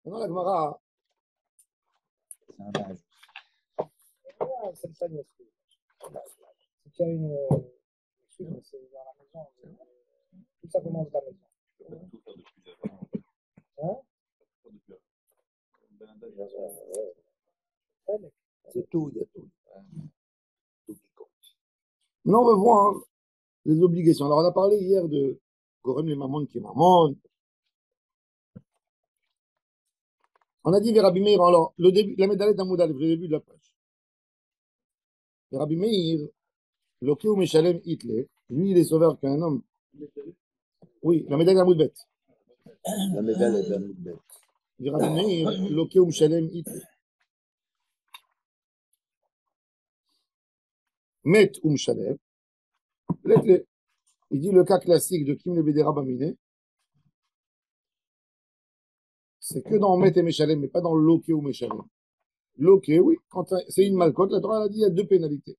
Maintenant, la Gemara, C'est un âge. c'est le panier. C'est qu'il y a une. Excuse-moi, c'est dans la maison. Tout ça commence dans la maison. Tu peux pas tout faire depuis avant. Hein? C'est tout, il y a tout. Tout qui compte. Maintenant, on va voir les obligations. Alors, on a parlé hier de Gorem les Mamon qui est Mamon. On a dit Rabbi Meir, alors, le début, la médaille d'Amoud Aleph, le début de la page. Rabbi Meir, Loké ou Meshalem Hitlé, lui, il est sauveur qu'un homme. Oui, la médaille d'Amoud Bet. La médaille est d'un autre bête. Rabbi Meir, Loké ou Meshalem Hitlé. Met ou Meshalem. Il dit le cas classique de Kim le Bédéra Baminé, c'est que dans Met et Meshalem, mais pas dans Loké ou Meshalem. Loké, oui, quand c'est une malcote, la Torah a dit il y a deux pénalités.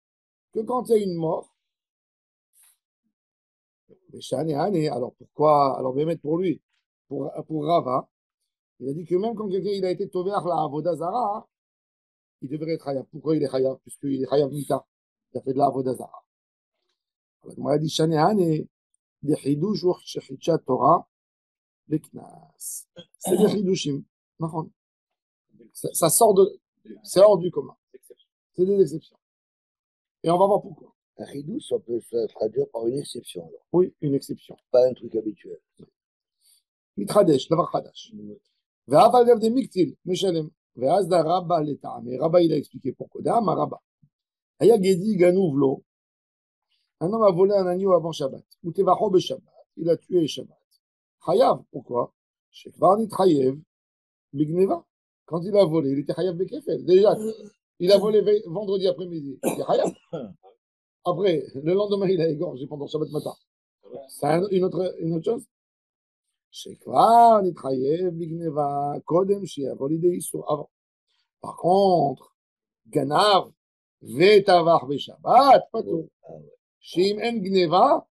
Que quand il y a une mort, alors pourquoi, alors mettre pour lui, pour Rava, il a dit que même quand quelqu'un il a été tové à la Avodazara, il devrait être Hayav. Pourquoi il est Hayav? Puisqu'il est Hayav Mita. Il a fait de la Avodazara. Alors, il a dit Shanéhane, des Hidouch ou Shechitcha Torah, des Knas. C'est des Hidushim. Ça sort de. C'est hors du commun. C'est des exceptions. Et on va voir pourquoi. Un ridou, ça peut se traduire par une exception. Alors. Oui, une exception. Pas un truc habituel. Mitradesh, davar chadash. Ve'aval gav de miktil, meshalem. Ve'az da rabba leta'am. Et Rabba, il a expliqué pourquoi. Da'am Rabba. Aya gedi ganouvlo. Un homme a volé un agneau avant Shabbat. Ou tevacho be Shabbat. Il a tué Shabbat. Chayav, pourquoi? Shekvar nit chayev. Bigneva. Quand il a volé, il était chayav bekefel. Déjà, il a volé vendredi après-midi. Il est chayav. Après, le lendemain, il a égorgé pendant Shabbat matin. C'est une autre chose? Shekvar nitrayev bigneva kodem shiavol ide isur avant. Par contre, ganav vetavar beshabbat patur. Shim en gneva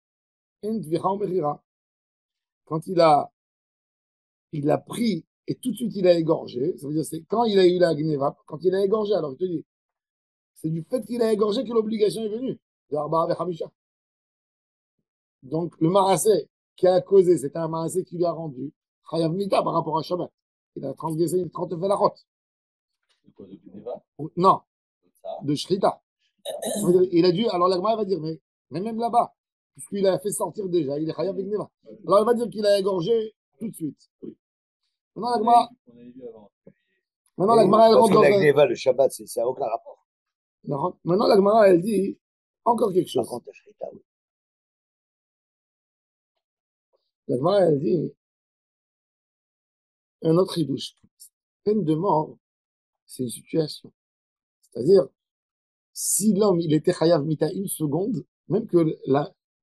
en tvicha ou mechira. Quand il a pris et tout de suite il a égorgé, ça veut dire c'est quand il a eu la gneva, quand il a égorgé, alors je te dis, c'est du fait qu'il a égorgé que l'obligation est venue. Donc le marassé qui a causé, c'était un marassé qui lui a rendu chayav mita par rapport à Shabbat. Il a transgressé une 30 velachot. Non, de shrita. Il a dû, alors la Gemara va dire, mais même là-bas, puisqu'il a fait sortir déjà, il est chayav gneva. Alors il va dire qu'il a égorgé tout de suite. Maintenant la Gemara, elle rentre dans la gneva, le Shabbat, ça n'a aucun rapport. Maintenant la Gemara, elle dit encore quelque chose. Par contre, la shrita, oui. La Gemara, elle dit un autre idouche. Peine de mort, c'est une situation. C'est-à-dire, si l'homme, il était chayav mita une seconde, même que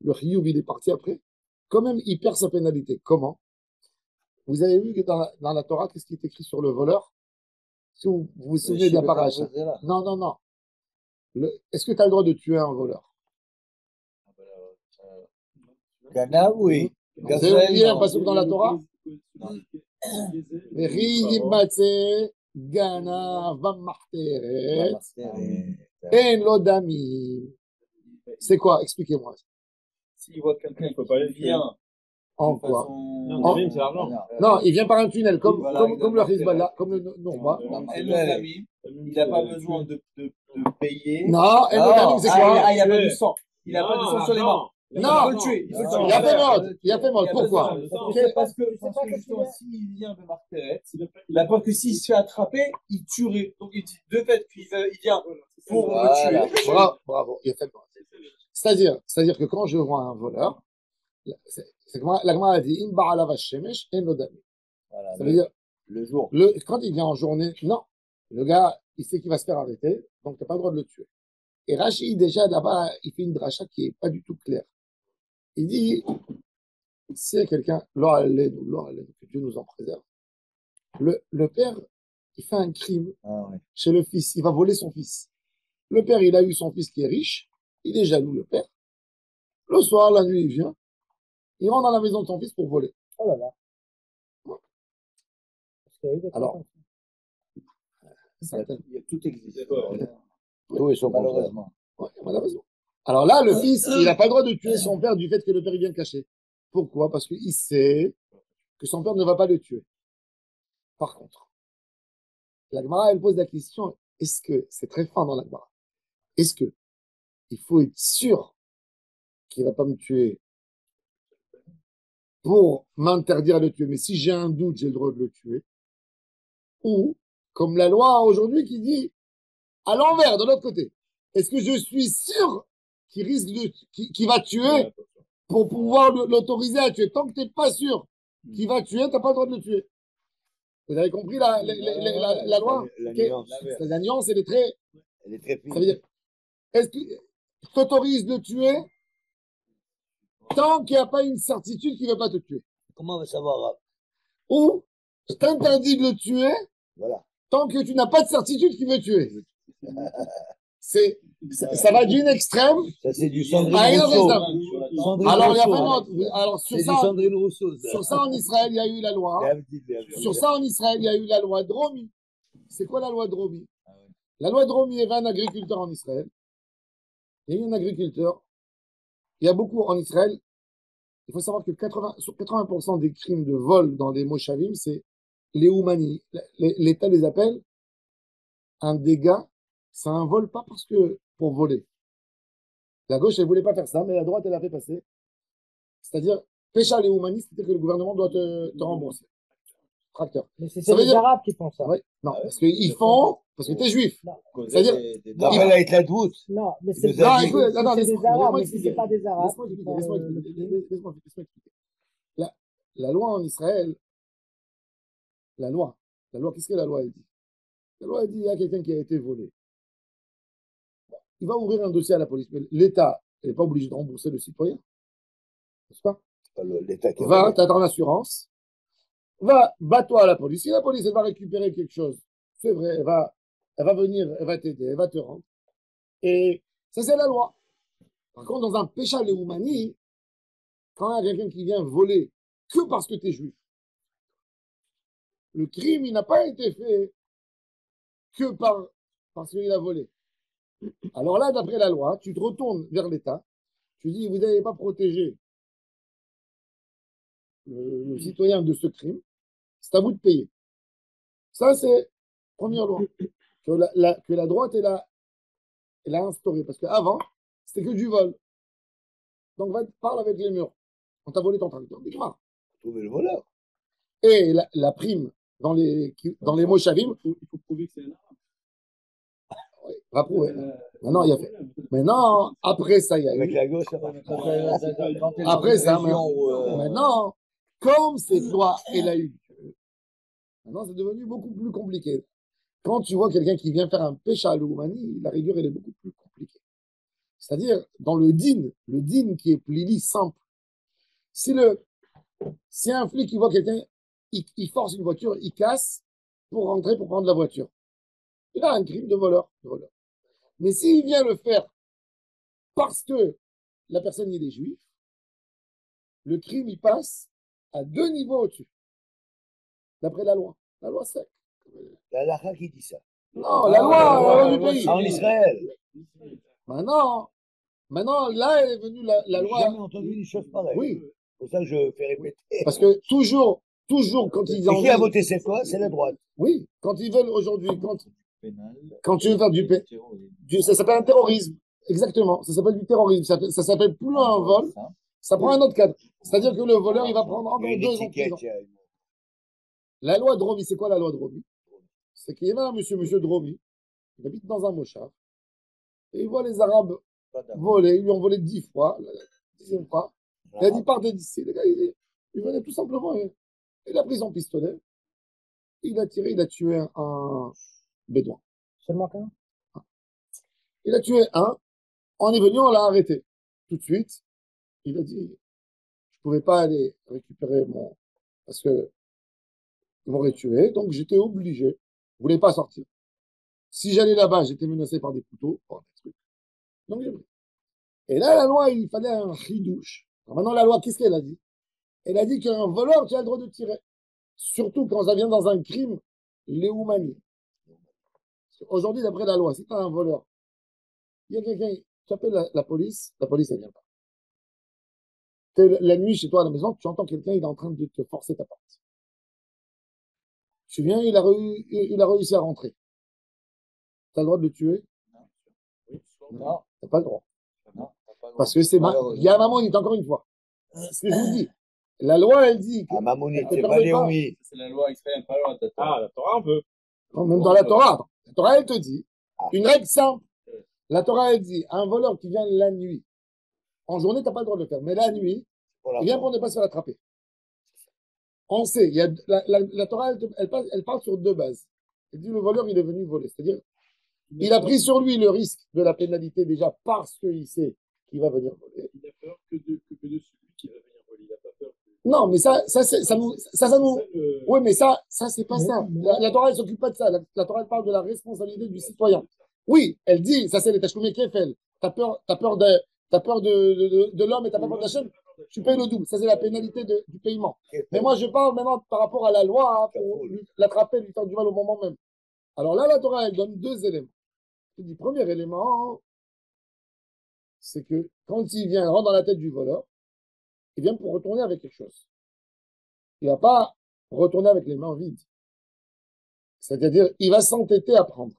le chiyuv, il est parti après, quand même, il perd sa pénalité. Comment? Vous avez vu que dans la Torah, qu'est-ce qui est écrit sur le voleur? Si vous vous souvenez de la paracha. Non. Est-ce que tu as le droit de tuer un voleur? Gana, oui. Vous avez oublié un passage dans la Torah? C'est quoi? Expliquez-moi. S'il voit quelqu'un, il ne peut pas aller vient. En quoi? Non, c'est l'argent. Non, il vient par un tunnel, comme le Hezbollah, comme le Norma. Il n'a pas besoin de payer. Non, c'est quoi? Il n'y a pas de sang. Il n'a pas de sang sur les mains. Non, il faut le tuer. Il a fait mode. Pourquoi? Parce que justement, s'il vient de Marteret, il a peur que s'il se fait attraper, il tuerait. Donc il dit de fait qu'il vient pour me tuer. Bravo, il a fait mode. C'est-à-dire que quand je vois un voleur, c'est comment la Gemara a dit im ba'ala vashemesh en lodami. Ça veut dire le jour. Quand il vient en journée, non, le gars, il sait qu'il va se faire arrêter, donc tu n'as pas le droit de le tuer. Et Rashi, déjà là-bas, il fait une dracha qui n'est pas du tout claire. Il dit, si quelqu'un, que Dieu nous en préserve, le père, il fait un crime chez le fils, il va voler son fils. Le père, il a eu son fils qui est riche, il est jaloux, le père. Le soir, la nuit, il vient, il rentre dans la maison de son fils pour voler. Oh là là. Alors, ça, Tout existe. Tout est son contraire. Malheureusement. ouais, malheureusement. Alors là, le fils, il n'a pas le droit de tuer son père du fait que le père il vient le cacher. Pourquoi? Parce qu'il sait que son père ne va pas le tuer. Par contre, la Gemara, elle pose la question, est-ce que, c'est très fin dans la Gemara, est-ce que il faut être sûr qu'il ne va pas me tuer pour m'interdire de le tuer, mais si j'ai un doute, j'ai le droit de le tuer, ou, comme la loi aujourd'hui qui dit, à l'envers, de l'autre côté, est-ce que je suis sûr qu'il risque de, qu'il va tuer pour pouvoir l'autoriser à tuer? Tant que tu n'es pas sûr qu'il va tuer, tu n'as pas le droit de le tuer. Vous avez compris la loi? La Ok. nuance. La nuance, elle est très. Elle est très fine. Ça veut dire, est-ce que je t'autorise de tuer tant qu'il n'y a pas une certitude qu'il ne va pas te tuer? Comment on va savoir? Ou je t'interdis de le tuer Voilà. tant que tu n'as pas de certitude qu'il veut tuer. Ça va d'une extrême Ça, c'est du à Sandrine une autre Rousseau. extrême. Sandrine Alors, il y a Rousseau. vraiment, alors C'est du Sandrine Rousseau. ça. sur ça, en Israël, il y a eu la loi. Sur ça, en Israël, il y a eu la loi Dromi. C'est quoi la loi Dromi? La loi Dromi, il y avait un agriculteur en Israël. Il y a eu un agriculteur. Il y a beaucoup en Israël. Il faut savoir que sur 80% des crimes de vol dans les Moshavim, c'est les Oumani. L'État les appelle un dégât. C'est un vol pas parce que pour voler. La gauche, elle voulait pas faire ça, mais la droite, elle a fait passer. C'est-à-dire, pécha les Oumani, c'est-à-dire que le gouvernement doit te rembourser. Tracteur. Mais c'est Ça veut les dire- Arabes qui font ça. Ouais. Non, parce qu'ils font, parce que t'es juif. C'est-à-dire, Après la Hitler-Dout. Non, mais Il c'est nous a non, dit- écoute, attends, c'est laisse-moi des Arabes, mais si expliquer. c'est pas des Arabes, Laisse-moi qui expliquer, font laisse-moi le expliquer. crime. Laisse-moi expliquer. La loi en Israël, la loi, qu'est-ce que la loi elle dit? La loi elle dit, il y a quelqu'un qui a été volé. Il va ouvrir un dossier à la police, mais l'État n'est pas obligé de rembourser le citoyen, n'est-ce pas? L'État qui Va, t'as ton assurance, va, bats-toi à la police. Si la police elle va récupérer quelque chose, c'est vrai, elle va venir, elle va t'aider, elle va te rendre. Et ça, c'est la loi. Par contre, dans un péché léoumani, quand il y a quelqu'un qui vient voler que parce que tu es juif, le crime, il n'a pas été fait que parce qu'il a volé. Alors là, d'après la loi, tu te retournes vers l'État, tu dis, vous n'avez pas protégé le citoyen de ce crime, c'est à vous de payer. Ça, c'est première loi que la droite elle a instaurée. Parce qu'avant, c'était que du vol. Donc, parle avec les murs. On t'a volé ton tracteur. Dis-moi. Trouver le voleur. Et la prime dans les Moshavim, Il faut prouver que c'est un arabe. oui, va prouver. Maintenant, il y a fait. Maintenant, après ça, il y a Avec eu. la gauche, ça va. Après ça, Région, maintenant, comme cette loi, elle a eu lieu, maintenant, c'est devenu beaucoup plus compliqué. Quand tu vois quelqu'un qui vient faire un péché à l'Oumani, la rigueur, elle est beaucoup plus compliquée. C'est-à-dire, dans le din qui est plili simple, si un flic qui voit quelqu'un, il force une voiture, il casse pour rentrer, pour prendre la voiture. Il a un crime de voleur. Mais s'il vient le faire parce que la personne il est juif, le crime il passe à 2 niveaux au-dessus. D'après la loi. La loi sec. La Lacha qui dit ça. Non, la loi du pays. En Israël. Maintenant, là, elle est venue la J'ai loi. jamais entendu une chose pareille. Oui, C'est pour ça que je fais répéter. parce que toujours, quand ils Et en qui a voté cette loi? C'est la droite. oui, quand ils veulent aujourd'hui, Pénal. quand tu veux faire ça s'appelle un terrorisme. Exactement, ça s'appelle du terrorisme. Ça s'appelle plus un vol, ça prend un autre cadre. C'est-à-dire que le voleur, il va prendre Il y a encore une 2 ans de étiquette. prison. La loi Dromi, c'est quoi la loi Dromi? C'est qu'il y avait un monsieur Dromi, il habite dans un moshav, et il voit les Arabes voler, ils lui ont volé 10 fois, la 10e fois. Il a dit partez d'ici. Le gars, il venait tout simplement, il a pris son pistolet, il a tiré, il a tué un bédouin. Seulement qu'un? Il a tué un, on est venu, on l'a arrêté. Tout de suite, il a dit, je pouvais pas aller récupérer parce que ils m'auraient tué, donc j'étais obligé. Je voulais pas sortir. Si j'allais là-bas, j'étais menacé par des couteaux, par des trucs. Donc j'ai pris. Et là, la loi, il fallait un chidouche. Alors maintenant, la loi, qu'est-ce qu'elle a dit? Elle a dit qu'un voleur, tu as le droit de tirer. Surtout quand ça vient dans un crime, léoumanie. Aujourd'hui, d'après la loi, si tu as un voleur, il y a quelqu'un, tu appelles la police elle vient pas. La nuit, chez toi à la maison, tu entends quelqu'un, il est en train de te forcer ta porte. Tu viens, il a réussi à rentrer. Tu as le droit de le tuer? Non, Tu n'as pas le droit. non, t'as pas le droit. Parce que c'est il y a Mamonite, encore une fois. Ce que je vous dis. La loi, elle dit que Ah, Mamonite, elle te c'est pas permet les pas. oui. C'est la loi israélienne, pas la loi de Ah, la Torah, un peu. Même dans la Torah, elle te dit une règle simple. La Torah, elle dit un voleur qui vient la nuit. En journée, tu n'as pas le droit de le faire. Mais la nuit, il vient pour ne pas se faire attraper. On sait, il y a, la Torah, elle parle sur deux bases. Elle dit le voleur, il est venu voler. C'est-à-dire, il a pris sur lui le risque de la pénalité déjà parce qu'il sait qu'il va venir voler. Il a peur que de celui qui va venir voler. Il n'a pas peur. Non, mais ça nous. Oui, mais ça, c'est pas ça. La Torah, elle s'occupe pas de ça. La Torah, elle parle de la responsabilité du citoyen. Oui, elle dit, ça c'est les Tachloumé Kefel. T'as peur de l'homme et t'as pas peur d'Hachem, tu payes le double. Ça c'est la pénalité du paiement. Mais moi, je parle maintenant par rapport à la loi, hein, pour l'attraper, lui faire du mal au moment même. Alors là, la Torah, elle donne deux éléments. Je dis, premier élément, c'est que quand il vient, il rentre dans la tête du voleur, il vient pour retourner avec quelque chose. Il ne va pas retourner avec les mains vides. C'est-à-dire, il va s'entêter à prendre.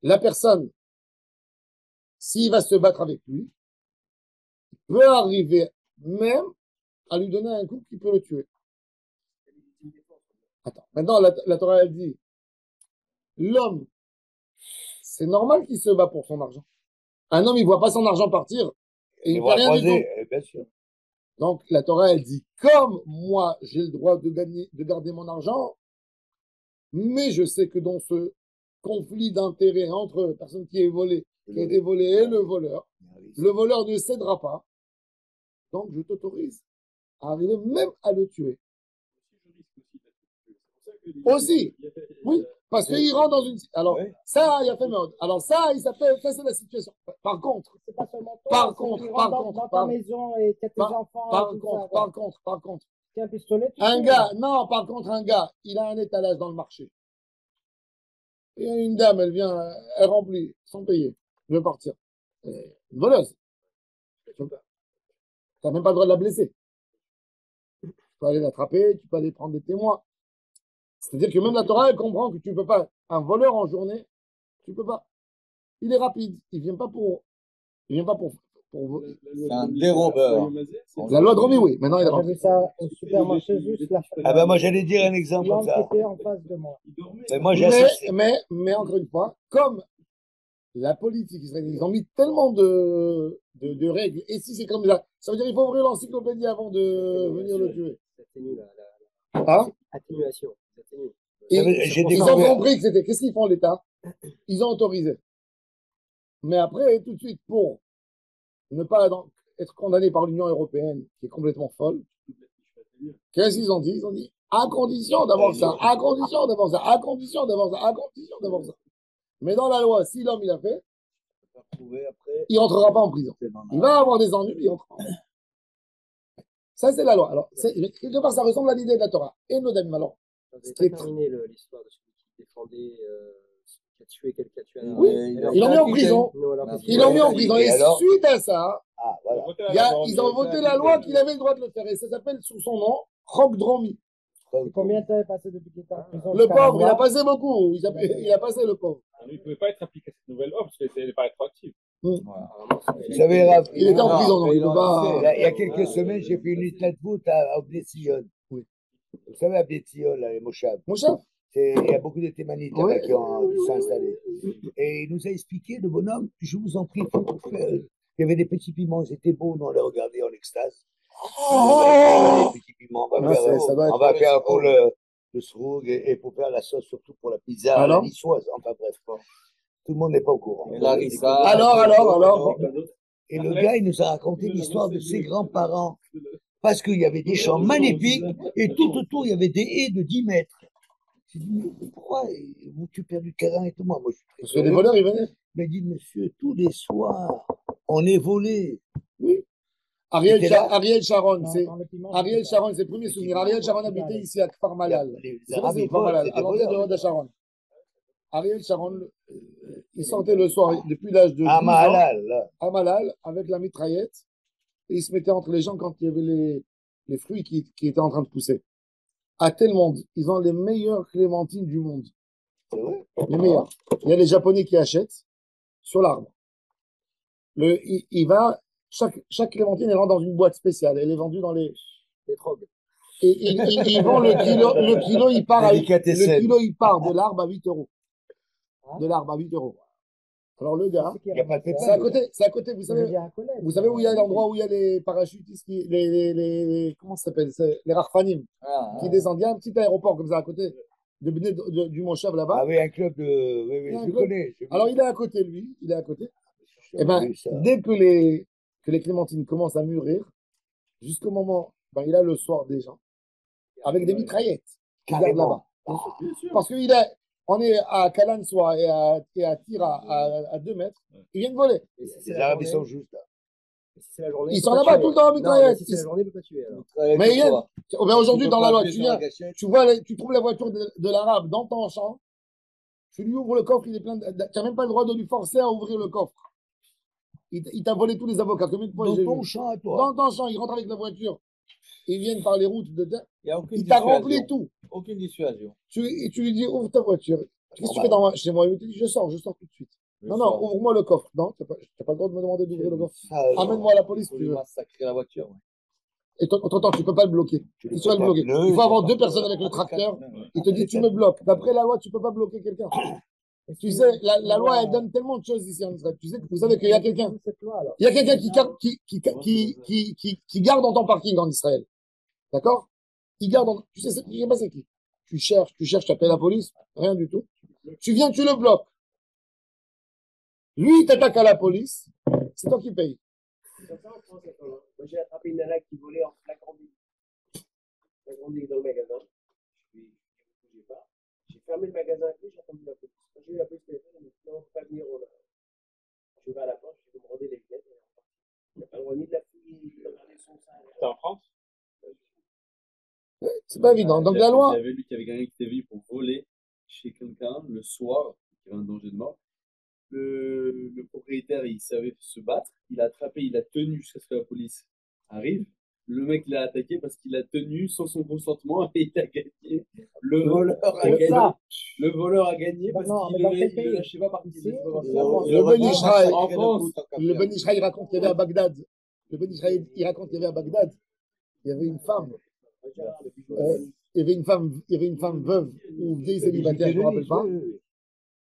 La personne, s'il va se battre avec lui, peut arriver même à lui donner un coup qui peut le tuer. Attends, maintenant, la Torah, elle dit, l'homme, c'est normal qu'il se bat pour son argent. Un homme, il ne voit pas son argent partir et il ne fait rien du tout. Bien sûr. Donc, la Torah, elle dit, comme moi, j'ai le droit de garder mon argent, mais je sais que dans ce conflit d'intérêts entre la personne qui a été volée et le voleur ne cédera pas. Donc, je t'autorise à arriver même à le tuer. Aussi, oui, parce qu'il rentre dans une. Alors, ça, il y a fait mode. Alors, ça, il s'appelle. Ça, c'est la situation. Par contre, C'est pas seulement toi, Par c'est contre, qu'il par rentre contre, dans ta par- maison et t'as tes enfants. et tout ça, quoi. par contre, T'as un pistolet, tu un sais, gars, non, par contre, un gars, il a un étalage dans le marché. Et une dame, elle vient, elle remplit, sans payer. Elle veut partir. Une voleuse. Tu n'as même pas le droit de la blesser. Tu peux aller l'attraper, tu peux aller prendre des témoins. C'est-à-dire que même la Torah, elle comprend que tu ne peux pas. Un voleur en journée, tu ne peux pas. Il est rapide. Il ne vient pas pour. Il vient pas pour. C'est un dérobeur. La loi de Romy, oui. Maintenant, il est J'ai rentré. vu ça au supermarché juste là. Ah ben moi j'allais dire un exemple comme L'homme qui ça. était en face de moi. Mais moi j'ai assisté. Mais encore une fois, comme la politique israélienne, ils ont mis tellement de règles. Et si c'est comme ça, ça veut dire qu'il faut ouvrir l'encyclopédie avant de venir le tuer. Hein? Atténuation. Et J'ai ils ont découvert. compris que c'était. Qu'est-ce qu'ils font, l'État? Ils ont autorisé. Mais après, tout de suite, pour ne pas être condamné par l'Union européenne, qui est complètement folle, qu'est-ce qu'ils ont dit? Ils ont dit, à condition d'avoir ça, à condition d'avoir ça, à condition d'avoir ça, à condition d'avoir ça. Mais dans la loi, si l'homme il a fait, il ne rentrera pas en prison. Il va avoir des ennuis, il rentrera. Ça, c'est la loi. Alors, quelque part, ça ressemble à l'idée de la Torah. Et nos amis, alors. Vous n'avez pas terminé l'histoire de celui qui défendait, qui a tué quelqu'un qui a tué un Oui, enfant. Ils l'ont mis en prison. Non, alors, qu'est-ce Ils qu'il l'ont a mis en fait? prison. Et Et alors suite à ça, Ah voilà. ils ont voté la loi qu'il avait le droit de le faire. Et ça s'appelle, sous son nom, Rock Dromi. Et combien de temps est passé depuis qu'il était en prison? Le jusqu'à la pauvre, il loi a passé beaucoup. Il a passé le pauvre. Il ne pouvait pas être appliqué à cette nouvelle loi parce qu'elle n'est pas rétroactive. Vous savez, Rav, Il était en Non, prison, donc mais il ne peut pas. il y a quelques semaines, j'ai fait une Itladvout à Bnei-Zion. Oui. Vous savez, à Bnei-Zion, là, les Moshav. Mon chef, Il y a beaucoup de témanites Oui. là-bas qui ont dû s'installer. Et il nous a expliqué, le bonhomme, je vous en prie, il faut faire. Il y avait des petits piments, c'était beau, nous on les regardait en extase. Des petits piments, on va Ah, faire, ça doit être- on va faire pour le sroug et pour faire la sauce, surtout pour la pizza à la Alors niçoise. Enfin bref, tout le monde n'est pas au courant. Et Larissa. Alors. Et le gars, il nous a raconté l'histoire de ses grands-parents. Parce qu'il y avait des champs magnifiques et tout autour, il y avait des haies de 10 mètres. J'ai dit, mais pourquoi tu perds du terrain et tout? Moi, je suis Parce très que les curieux. voleurs, ils venaient. Mais il dit, monsieur, tous les soirs, on est volé. Oui. Ariel, T'étais là? Ariel Sharon, Dans- c'est dans le dimanche, Ariel j'étais Sharon, c'est le premier souvenir. Ariel Sharon habitait ici à Kfar Malal. Les Vous savez, Arabes, c'est ils Kfar volent, Malal, c'est à des l'entrée de voleurs. Hod Sharon. Ariel Sharon, il sortait le soir depuis l'âge de 12 Ah, ans Mahalal, là. à Malal avec la mitraillette et il se mettait entre les gens quand il y avait les fruits qui étaient en train de pousser. À tel monde, ils ont les meilleures clémentines du monde. C'est vrai? Les meilleures. Il y a les Japonais qui achètent sur l'arbre. Il va, chaque clémentine, elle rentre dans une boîte spéciale. Elle est vendue dans les. Les drogues. Et ils vendent le kilo, Délicatessen. le kilo, il part de l'arbre à 8 euros. De l'arbre à 8 euros. Alors le gars, Il n'y a pas de c'est pépin. à côté, vous savez où il y a l'endroit où il y a les parachutistes, comment ça s'appelle? Les Rachfanim, qui descendent. Il y a un petit aéroport comme ça à côté du Moshav là-bas. Ah oui, un club de. Oui, Il y a oui, un je le club. connais. j'ai vu. Alors il est à côté, lui, il est à côté. J'ai Et ben, vu ça. dès que les clémentines commencent à mûrir, jusqu'au moment, ben, il a le soir déjà, avec des mitraillettes qui gardent Carrément. là-bas. Parce on est à Kalansoa et à Tira à 2 mètres, ils viennent voler. Et si c'est Les la Arabes, ils journée, sont justes. Là. et si c'est la journée, Ils il sont peut pas là-bas tuer. tout le temps en Non, mais mitraillette. si c'est la journée, il peut pas tuer. Alors. Mais il y a- ben, aujourd'hui, Tu dans peux la pas loi, appuyer tu sur la viens, gâchette. tu tu trouves la voiture de l'arabe dans ton champ, tu lui ouvres le coffre, il est plein tu n'as même pas le droit de lui forcer à ouvrir le coffre. Il t'a volé tous les avocats. Combien de fois Dans j'ai ton vu? champ à toi. Dans ton champ, il rentre avec la voiture. Ils viennent par les routes de terre. Il n'y a aucune Il t'a dissuasion. rempli tout. Aucune dissuasion. Et tu lui dis, ouvre ta voiture. Qu'est-ce que tu fais chez moi? Il te dit, je sors tout de suite. Non, ouvre-moi le coffre. Non, tu n'as pas le droit de me demander d'ouvrir le coffre. Ah, Amène-moi à la police, Pour tu lui veux. massacrer la voiture. Et entre-temps, tu ne peux pas le bloquer. tu Tu vas le bloquer. Il faut avoir 2 personnes avec le tracteur. Il te dit, tu me bloques. D'après la loi, tu ne peux pas bloquer quelqu'un. Tu sais, la loi, elle donne tellement de choses ici en Israël. Tu sais, vous savez qu'il y a quelqu'un. Il y a quelqu'un qui garde dans ton parking en Israël. D'accord? Il garde tu sais, je sais pas c'est qui. Tu cherches, tu appelles la police, rien du tout. Tu viens, tu le bloques. Lui, il t'attaque à la police, c'est toi qui payes. Moi, j'ai attrapé une nana qui volait en flagrant délit. Flagrant délit dans le magasin. Je ne bougeais pas. J'ai fermé le magasin à clé, j'ai attendu la police. Quand j'ai eu la police téléphone, elle m'a dit non, on ne peut pas venir. Je vais à la porte, je vais me rendre les lunettes. Il n'y a pas le droit ni de la fouiller, ni de regarder son sein. T'es en France? C'est pas évident. Donc la loi, J'avais lu qu'il y avait quelqu'un qui était venu pour voler chez quelqu'un le soir, qui avait un danger de mort. Le propriétaire, il savait se battre. Il a attrapé, il a tenu jusqu'à ce que la police arrive. Le mec l'a attaqué parce qu'il a tenu sans son consentement et il a gagné. Le voleur a gagné. Le voleur a gagné parce Non, qu'il mais dans ne quel pays? lâchait pas partir. le Ben Israël, En France, le Ben Israël raconte qu'il y avait à Bagdad. Le Ben Israël, il raconte qu'il y avait à Bagdad. Il y avait une femme. Il y avait une femme veuve ou vieille célibataire, je ne me rappelle pas.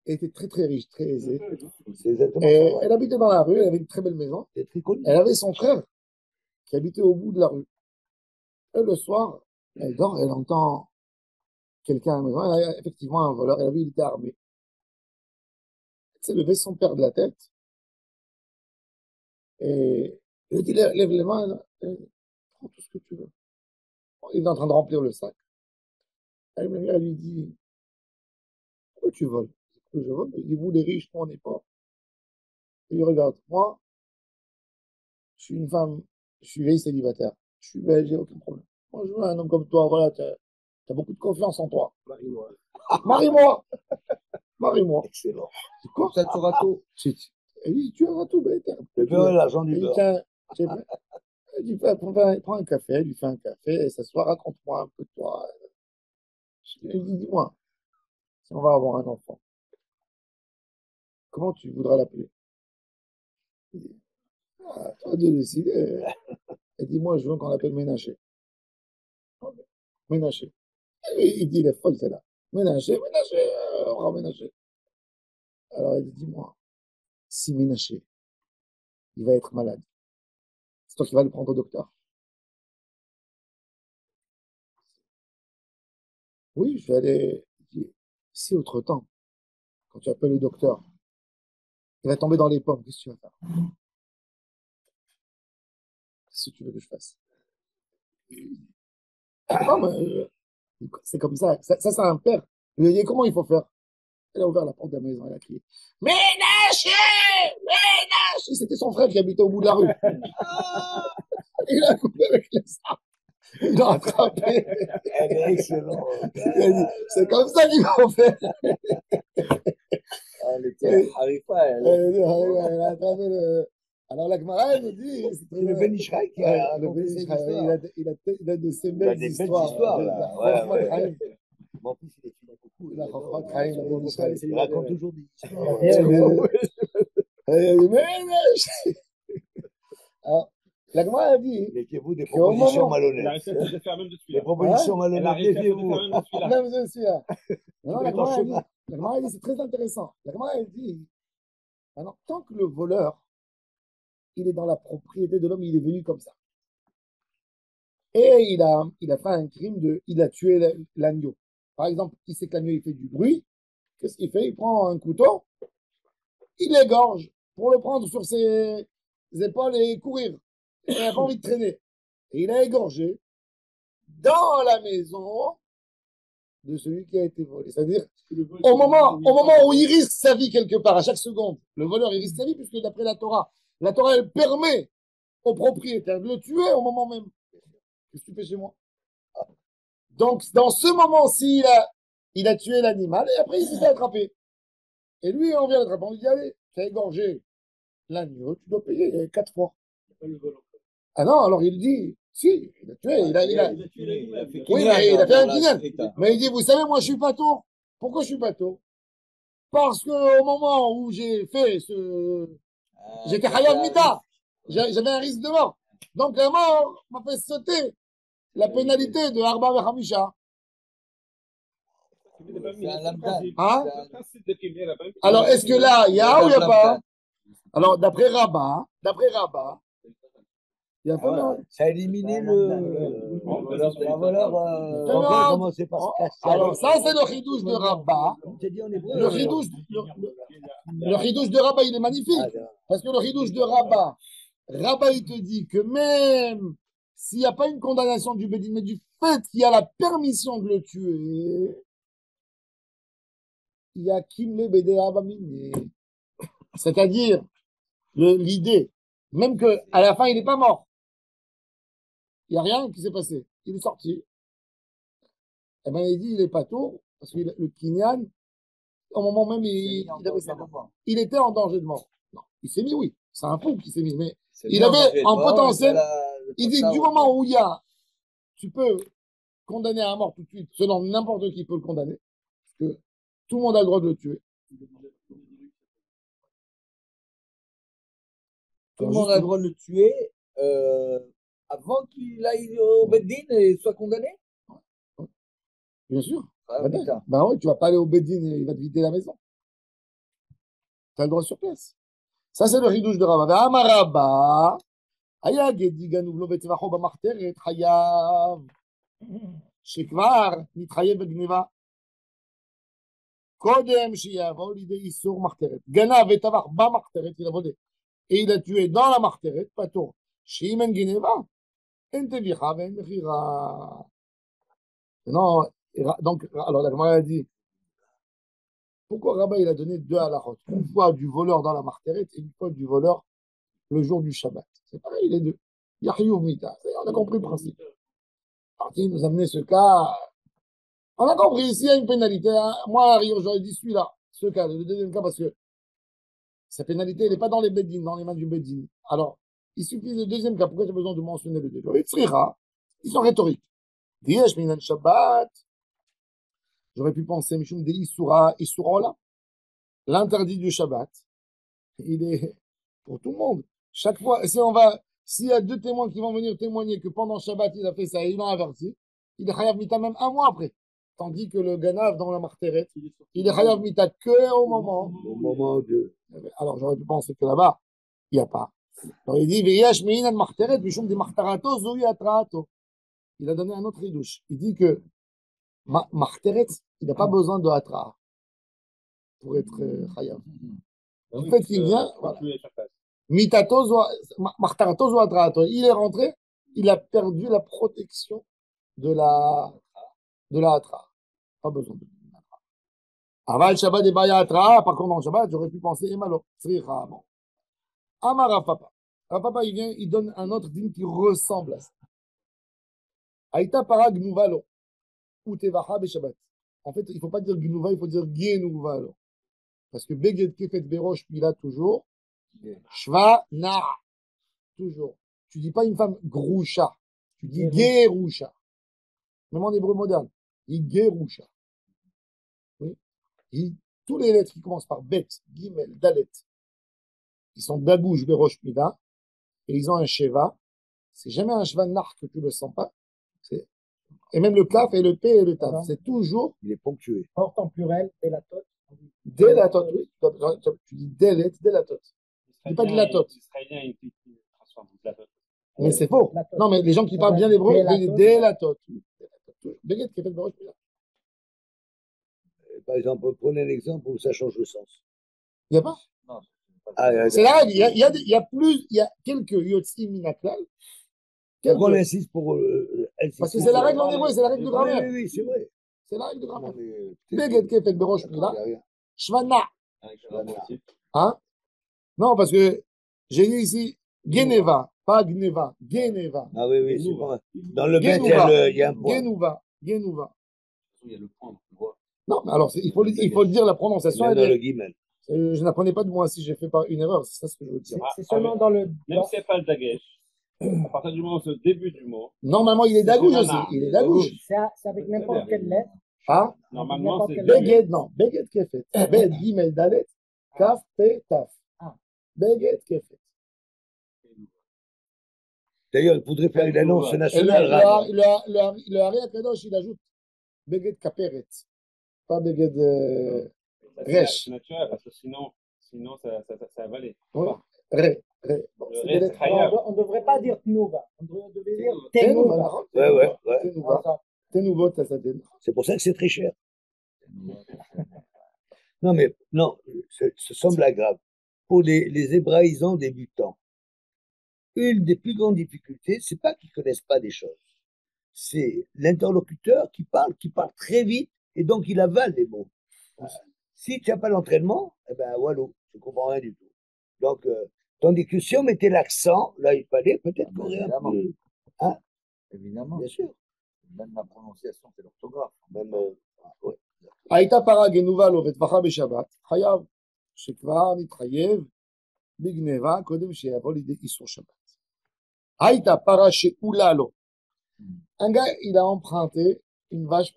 Elle était très très riche, très aisée. C'est exactement Et ça. elle habitait dans la rue, elle avait une très belle maison. C'est très connu. Elle avait son frère qui habitait au bout de la rue. Et le soir, elle dort, elle entend quelqu'un à la maison. Elle a effectivement un voleur, elle a vu qu'il était armé. Elle s'est levée son père de la tête. Et il lui dit, lève les mains, prends tout ce que tu veux. Il est en train de remplir le sac. Elle lui dit, pourquoi tu voles? Je vole. Il dit, vous les riches, nous on n'est pas. Et il regarde, moi, je suis une femme, je suis vieille célibataire. Je suis belge, j'ai aucun problème. Moi, je veux un homme comme toi, voilà, tu as beaucoup de confiance en toi. Marie-moi. Marie-moi! Marie-moi. Excellent. C'est quoi? Ça te râteau. Elle dit, tu as tout, mais Le beurre et l'argent du il dit, beurre. tiens, elle dit, prends un café, elle lui fait un café, et s'assoit, raconte-moi un peu de toi. Je lui dis, dis-moi, si on va avoir un enfant, comment tu voudras l'appeler? Il dit, ah, toi de décider. Elle dit, moi, je veux qu'on l'appelle Ménaché. Ménaché. Et il dit, il est folle, celle-là. Ménaché, on va Ménaché. Alors elle dit, dis-moi, si Ménaché, il va être malade, c'est toi qui vas le prendre au docteur? Oui, je vais aller. Il dit, si autre-temps, quand tu appelles le docteur, il va tomber dans les pommes, qu'est-ce que tu vas faire? Qu'est-ce que tu veux que je fasse? Non, mais, c'est comme ça. Ça, c'est un père. Il lui a dit, comment il faut faire? Elle a ouvert la porte de la maison, elle a crié, Ménaché! Ménaché! C'était son frère qui habitait au bout de la rue. Il a coupé avec les arbres. Il a attrapé. Elle est excellente. Il a dit, c'est comme ça qu'il faut faire. Elle était Harifa, elle. Il a attrapé le. Alors la Gemara, elle nous dit. C'est le Ben Ishraï qui Ouais, a le raconté Ben cette Israël, histoire. il a de ces Il a belles des belles histoires. histoires, de- là. de- Ouais, Chokhmat ouais. Chaim. Mais en plus, il étudie beaucoup. Il a adore. Chokhmat Chaim, il a Ben Israël. Il raconte toujours des histoires. Alors, la Gemara a dit Méfiez-vous des qu'au moment. propositions Elle a malhonnêtes. réussi à se faire même de Les celui-là. propositions Elle a malhonnêtes, réussi à se faire méfiez-vous. même de celui-là. Même je suis là. Non, Tu mets ton chemin. La Gemara a dit, c'est très intéressant. La Gemara a dit, alors, tant que le voleur, il est dans la propriété de l'homme, il est venu comme ça. Et il a fait un crime il a tué l'agneau. Par exemple, il sait que l'agneau, il fait du bruit. Qu'est-ce qu'il fait? Il prend un couteau, il l'égorge pour le prendre sur ses épaules et courir. Il n'a pas envie de traîner. Et il a égorgé dans la maison de celui qui a été volé. C'est-à-dire, au moment où il risque sa vie quelque part, à chaque seconde, le voleur, il risque sa vie, puisque d'après la Torah, elle permet au propriétaire de le tuer au moment même. Qu'est-ce que tu fais chez moi? Donc, dans ce moment-ci, il a tué l'animal et après, il s'est fait attraper. Et lui, on vient l'attraper. On lui dit, allez, tu as égorgé l'agneau, tu dois payer 4 fois. Ah non, alors il dit, si, il a tué, il a oui, mais il a fait un kinyan. Mais il dit, vous savez, moi, je suis pas tôt. Pourquoi je suis pas tôt? Parce que au moment où j'ai fait j'étais Hayav Mita. J'avais un risque de mort. Donc la mort m'a fait sauter la pénalité de Arba Vechamisha. C'est un lambda. Hein? Alors, est-ce que là, il y a ou il n'y a pas? Alors, d'après Rabat, il y a pas mal. Ça a éliminé la valeur. Non, On non. va commencer par se casser. Alors, ça, c'est le chidouche de Rabat. Comme tu as dit en hébreu. Le chidouche de Rabat, il est magnifique. Parce que le chidouche de Rabat, il te dit que même s'il n'y a pas une condamnation du Bédine, mais du fait qu'il y a la permission de le tuer, il y a Kimle Bédé Abamine. C'est-à-dire, l'idée, même qu'à la fin, il n'est pas mort. Il n'y a rien qui s'est passé. Il est sorti. Eh bien, il dit, il n'est pas tôt, parce que le Kinyan, au moment même, il avait ça. Il était en danger de mort. Non, il s'est mis, oui. C'est un fou qui s'est mis, mais il avait en potentiel. Il dit, du moment où tu peux condamner à mort tout de suite, selon n'importe qui peut le condamner, parce que tout le monde a le droit de le tuer. Tout le monde a le droit de le tuer avant qu'il aille au Beddin et soit condamné. Bien sûr. Ah, putain. Ben oui, tu vas pas aller au Bédine et il va te vider la maison. Tu as le droit sur place. Ça, c'est le ridouche de Rabat. Amaraba, היה גדי גנוב לו בטבחו במחתרת, חייב שכבר נתחייב בגניבה. קודם שיבוא לידי איסור מחתרת. גנב וטבח במחתרת, et il a tué dans la מחתרת, פטור. שאם אין גניבה, אין טביחה ואין מכירה. Non, donc, alors la Gemara a dit, pourquoi Rabat il a donné deux halachot? Une fois du voleur dans la marteret et une fois du voleur le jour du Shabbat. C'est pareil les deux. Yahiyuv Mita. On a compris le principe. Parti nous amener ce cas. On a compris, ici il y a une pénalité. Hein. Moi, j'aurais dit celui-là, ce cas, le deuxième cas, parce que sa pénalité, elle n'est pas dans les beddines, dans les mains du beddine. Alors, il suffit le deuxième cas. Pourquoi j'ai besoin de mentionner le deuxième? Ils sont rhétoriques. Diyesh minan Shabbat. J'aurais pu penser, Mishum de Isura, Isurola. L'interdit du Shabbat, il est pour tout le monde. Chaque fois, s'il y a deux témoins qui vont venir témoigner que pendant Shabbat, il a fait ça et il l'a averti, il est Chayav Mita même un mois après. Tandis que le Ganav dans la Marteret, il est Chayav Mita que au moment de. Alors, j'aurais pu penser que là-bas, il n'y a pas. Alors, il dit, Veyash Me'inan Marteret, Mishum de Martarato, Zoui Atrato. Il a donné un autre ridouche. Il dit que Marteret, il n'a pas besoin de Atra pour être Chayav. En fait, il vient, voilà. Il est rentré, il a perdu la protection de la Atra. Pas besoin de Atra. Aval Shabbat et Baya Atra, par contre, en Shabbat, j'aurais pu penser Emalo. Bon. Amara Papa. Rav Papa, il vient, il donne un autre din qui ressemble à ça. Aïta para gnuvalo, ou tevacha beshabbat. En fait, il ne faut pas dire gnuva, il faut dire genuvalo. Parce que beged kefet berosh pila toujours, shva na toujours. Tu dis pas une femme groucha, tu dis gerusha. Même en hébreu moderne, il gerusha. Oui. Tous les lettres qui commencent par bet, gimel, dalet, ils sont dagouche berosh pila et ils ont un sheva. C'est jamais un shva nar que tu le sens pas. Et même le kaf et le p et le taf, c'est toujours. Il est ponctué. Porte en pluriel, délatot. Délatot, oui. Tu dis délet, délatot. Tu dis pas de latot. L'Israélien, il transforme de latot. Mais c'est faux. Non, mais les gens qui parlent bien l'hébreu, ils disent délatot. Béguet qui fait le broche. Par exemple, prenez un exemple où ça change le sens. Il n'y a pas. C'est la règle. Il y a quelques yotzi minaklal. Pourquoi on insiste pour. Parce que c'est la règle en hébreu, c'est la règle de grammaire. Oui, oui, c'est vrai. C'est la règle de grammaire. Non, Béguet qui fait le broche. Shvana. Avec la moitié. Hein? Non, parce que j'ai dit ici Geneva, pas Gneva, Geneva. Ah oui, oui, c'est vrai. Dans le bête, Genouva. il y a un point. Genuva, Genuva. Il y a le point, on le voit. Non, mais alors il faut le dire, la prononciation. Même Elle dans le est, guimel. je n'apprenais pas de moi si j'ai fait pas une erreur, c'est ça ce que je veux dire. C'est seulement dans le. Même si c'est pas le dagesh, à partir du moment où c'est le début du mot, Normalement, il est d'agouche aussi. Il est d'agouche. C'est avec n'importe quelle lettre. Ah? normalement, c'est Beged, non. Beged kefet. Bed, gimel, dalet, kaf, pe, taf. Ah. Beged kefet. D'ailleurs, il faudrait faire une annonce Et nationale. Rav. le Hari Akadosh, il ajoute Beged kaperet. Pas Beged resh. c'est naturel, parce que sinon ça avalait. Oui. Re. Bon, Le c'est re, des lettres. c'est Chayav. On ne devrait pas dire Tnuva. On devrait dire Tenuva. Tenuva. Ouais. Tenuva. Tenuva, ça donne. C'est pour ça que c'est très cher. Non, mais non, ce semble grave. Pour les hébraïsants débutants, une des plus grandes difficultés, c'est pas qu'ils connaissent pas des choses. C'est l'interlocuteur qui parle très vite et donc il avale les mots. Si tu n'as pas l'entraînement, eh ben voilà, tu comprends rien du tout. Donc, tandis que si on mettait l'accent, là, il fallait peut-être qu'on aurait un peu. Hein? Évidemment. Bien sûr. Même la prononciation, c'est l'orthographe. Même, ouais. הייתה פרה גנובה לו וטבחה בשבת, חייב שכבר נתחייב בגניבה קודם שיבוא לידי איסור שבת. הייתה פרה שעולה לו. Un gars, il a emprunté une vache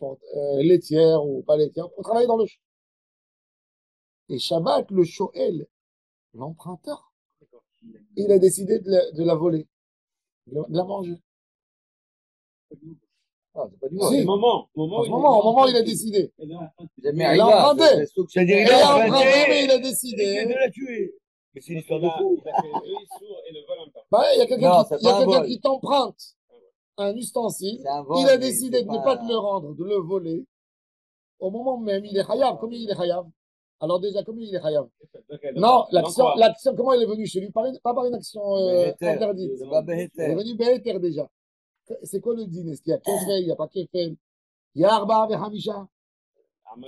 laitière ou pas laitière pour travailler dans le champ. Et Shabbat, le shoel, l'emprunteur, il a décidé de la voler, de la manger. Ah, c'est pas du Si. Au moment où Au moment où il a décidé. C'est Il a emprunté. C'est-à-dire, Il a emprunté, mais il a décidé. de la tuer. Mais c'est une histoire de il fou. a fait le issour et le vol en même temps. Bah, il y a quelqu'un Non, qui, c'est il y a pas un quelqu'un vol. qui t'emprunte un ustensile. C'est un vol, Il a mais décidé c'est de ne pas te le rendre, de le voler. Au moment même, il est chayav. Combien il est chayav? Alors déjà, combien il est chayav? Non, l'action, comment il est venu chez lui? Pas par une action interdite. C'est pas Il est Beheter. venu Beheter déjà. C'est quoi le dîner? Est-ce qu'il y a Kefel? Il n'y a pas Kefel? Il y a Arba et Hamisha.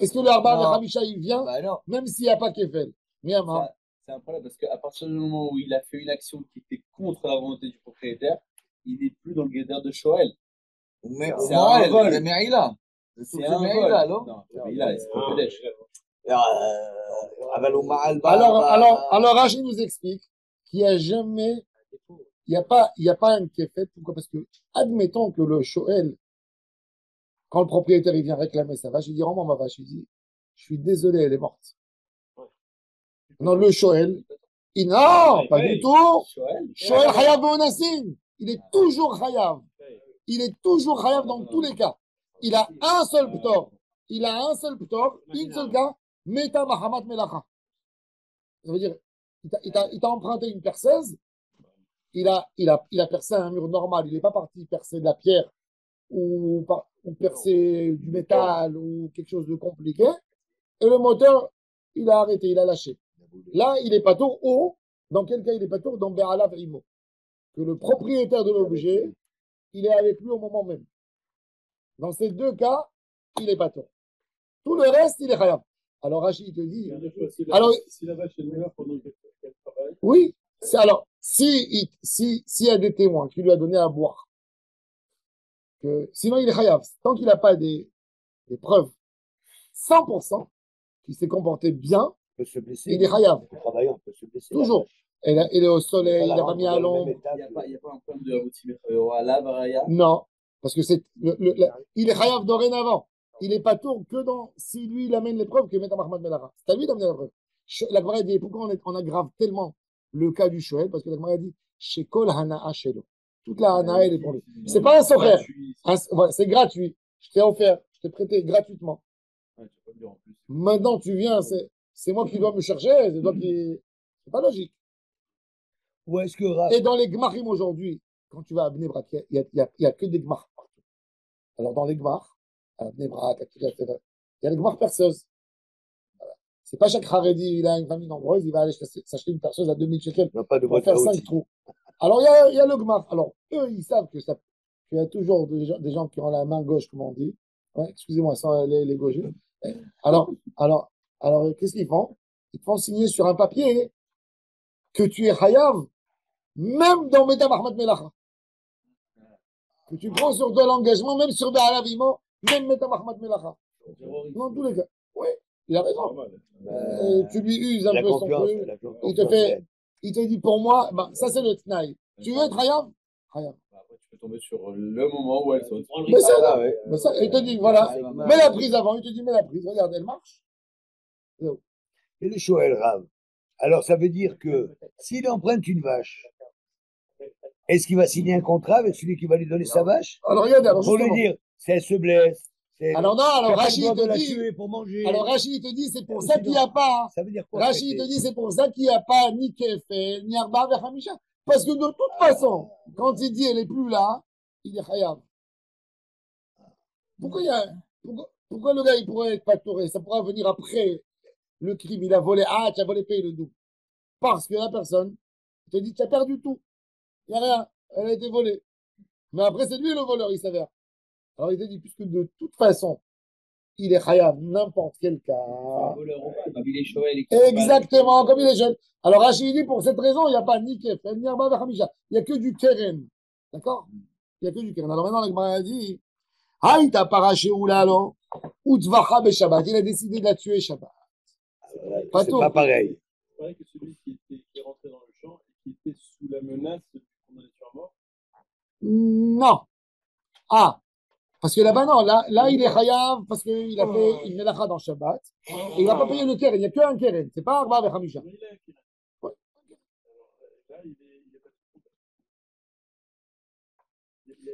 Est-ce que le Arba et Non. Hamisha, il vient? Bah non. Même s'il n'y a pas Kefel. Miyama. C'est un problème parce qu'à partir du moment où il a fait une action qui était contre la volonté du propriétaire, il n'est plus dans le guédère de Shoel. Mais C'est un vol. c'est Meïla. C'est un vol. Non, Meïla, c'est pas Kodesh. Alors, Rachid nous explique qu'il n'y a jamais, il n'y a pas un Kefet. Pourquoi? Parce que, admettons que le Shoel, quand le propriétaire il vient réclamer sa vache, il dit rends-moi ma vache. Il dit je suis désolé, elle est morte. Non, le Shoel, non, pas du tout. Shoel Hayav Onassim. Il est toujours Hayav. Il est toujours Hayav dans tous les cas. Il a un seul ptor. Il a un seul ptor, une seule cas, Meta Mahamat Melacha. Ça veut dire, il t'a emprunté une perceuse, il a percé un mur normal, il n'est pas parti percer de la pierre ou percer du métal ou quelque chose de compliqué, et le moteur, il a arrêté, il a lâché. Là, il est pas tour ou, dans quel cas il est pas tour? Dans Be'alav Imo. Que le propriétaire de l'objet, il est avec lui au moment même. Dans ces deux cas, il est pas tour. Tout le reste, il est khayab. Alors Rachid te dit. Alors, si la vache est meilleure pendant qu'elle travaille. oui, alors s'il y a des témoins qui lui a donné à boire, sinon il est chayav. Tant qu'il n'a pas des preuves 100% qu'il s'est comporté bien, On peut se blesser. il est chayav. En travaillant, on peut se blesser. Toujours. Il est au soleil, il n'a pas mis à l'ombre. Il n'y a pas un problème de Haouti à la Baraya. Non, parce que il est chayav dorénavant. Il n'est pas tour que si lui il amène les preuves que met Mahmoud Melara. C'est à lui d'amener la preuve. La Gemara dit pourquoi on aggrave tellement le cas du Shoel, parce que la Gemara dit Shekol Hana'a Shelo. Toute la Hana'a elle est pour lui. C'est pas un socher. Voilà, c'est gratuit. Je t'ai offert, je t'ai prêté gratuitement. Ouais, tu peux me dire en plus. Maintenant tu viens, c'est moi qui dois me chercher, c'est toi qui. C'est pas logique. Ou est-ce que Raph, Et dans les Gmarim aujourd'hui, quand tu vas à Bnei Brak, il y a que des Gmar partout. Alors dans les Gmar, à Bnei Brak, à Kiryat Sefer, il y a les Gmar perceuses. Voilà. C'est pas chaque Haredi, il a une famille nombreuse, il va aller s'acheter une perceuse à 2000 shekels on n'a pas de pour boîte faire à 5 outils. trous. Alors il y a le Gmar. Alors eux, ils savent qu'il y a toujours des gens qui ont la main gauche, comme on dit. Ouais, excusez-moi, sans les gauchers. Alors, qu'est-ce qu'ils font? Ils te font signer sur un papier que tu es Hayav, même dans Meta Mahmoud Melacha. Que tu prends sur de l'engagement, même sur Be'alavimo, même Meta Mahmoud Melacha. Dans tous les cas. Oui, il a raison. Et tu lui uses un La peu son confiance, truc. la confiance. Il te dit pour moi, ça c'est le Tnaï. Tu veux être Hayav? Hayav. Après, tu peux tomber sur le moment où elle saute. Mais ça, Ah ouais. mais ça, il te dit, voilà, mets la prise avant, il te dit, mets la prise, regarde, elle marche. Et le Shoel Rav. Alors, ça veut dire que s'il emprunte une vache, est-ce qu'il va signer un contrat avec celui qui va lui donner sa vache? Alors regarde, alors Pour lui justement. dire, si elle se blesse, Alors non, alors Rachid doit te la dit, tuer pour manger. alors Rachid te dit, c'est pour ça qu'il n'y a pas, Ça veut dire quoi? Rachid te dit, c'est pour ça qu'il n'y a pas ni Kefel, ni Arba vers Hamisha. Parce que de toute façon, quand il dit, elle n'est plus là, il est Chayav. Pourquoi le gars, il pourrait être pâturé? Ça pourra venir après le crime. Il a volé, tu as volé, paye le double. Parce que la personne te dit, tu as perdu tout. Il n'y a rien. Elle a été volée. Mais après, c'est lui le voleur, il s'avère. Alors, il te dit, puisque de toute façon, il est Chayav, n'importe quel cas. Comme il est Shoel et Exactement, comme il est jeune. Alors, Rachid dit, pour cette raison, il n'y a pas ni Kefel, ni Arba Hamisha. Il n'y a que du Keren. D'accord? Il n'y a que du Keren. Alors maintenant, la Gemara a dit, Haïta paraché oulalo, Utzvacha be Shabbat. Il a décidé de la tuer Shabbat. Pas C'est tout. pas pareil. C'est vrai que celui qui est rentré dans le champ et qui était sous la menace de condamnation à mort. Non. Parce que là-bas, non. Là, il est Chayav parce qu'il a fait une Melacha dans Shabbat. Et il n'a pas payé le Keren. Il n'y a qu'un Keren. C'est pas Arba Hamisha. Mais il a un kiran. Ouais. Alors là,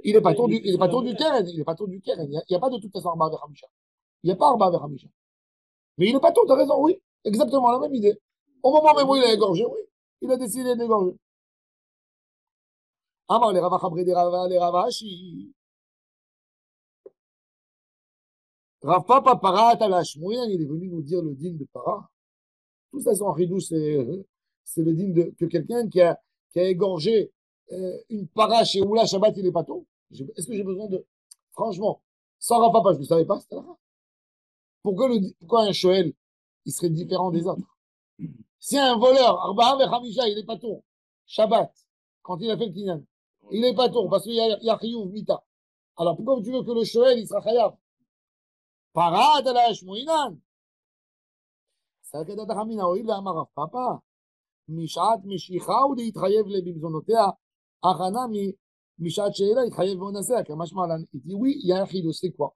il est pas Il n'est pas tour du Keren. Il n'est pas tour du Keren. Il n'y a pas de toute façon Arba Hamisha. Il n'y a pas Arba Hamisha. Mais il n'est pas tour, tu as raison, oui. Exactement la même idée. Au moment même où il a égorgé, oui. Il a décidé d'égorger. Amar les Rava Chabri des Rava, les Rava Hashi. Rav Papa Parat Alashmoyan, il est venu nous dire le dîme de Para. Tout ça, en ridouche, c'est le dîme que quelqu'un qui a égorgé une para chez Oula Shabbat, il est pas tôt. Est-ce que j'ai besoin de. Franchement, sans Rav Papa, je ne savais pas, c'était là. Pourquoi un Shoel, il serait différent des autres? Si un voleur, Arba'a ve Hamisha, il est pas tôt. Shabbat, quand il a fait le Kinyan, il est pas tôt, parce qu'il y a Chiyuv Mita. Alors pourquoi tu veux que le Shoel, il sera Chayav? Parade à la Shmoinan. סלקת החמין הואיל ואמר רב פאפא משעת משיכה ולהתחייב לבמזונותיה הכנה משעת שאלה התחייב ואונסיה כמשמע לן. Il dit oui, il y a un chidouche, c'est quoi?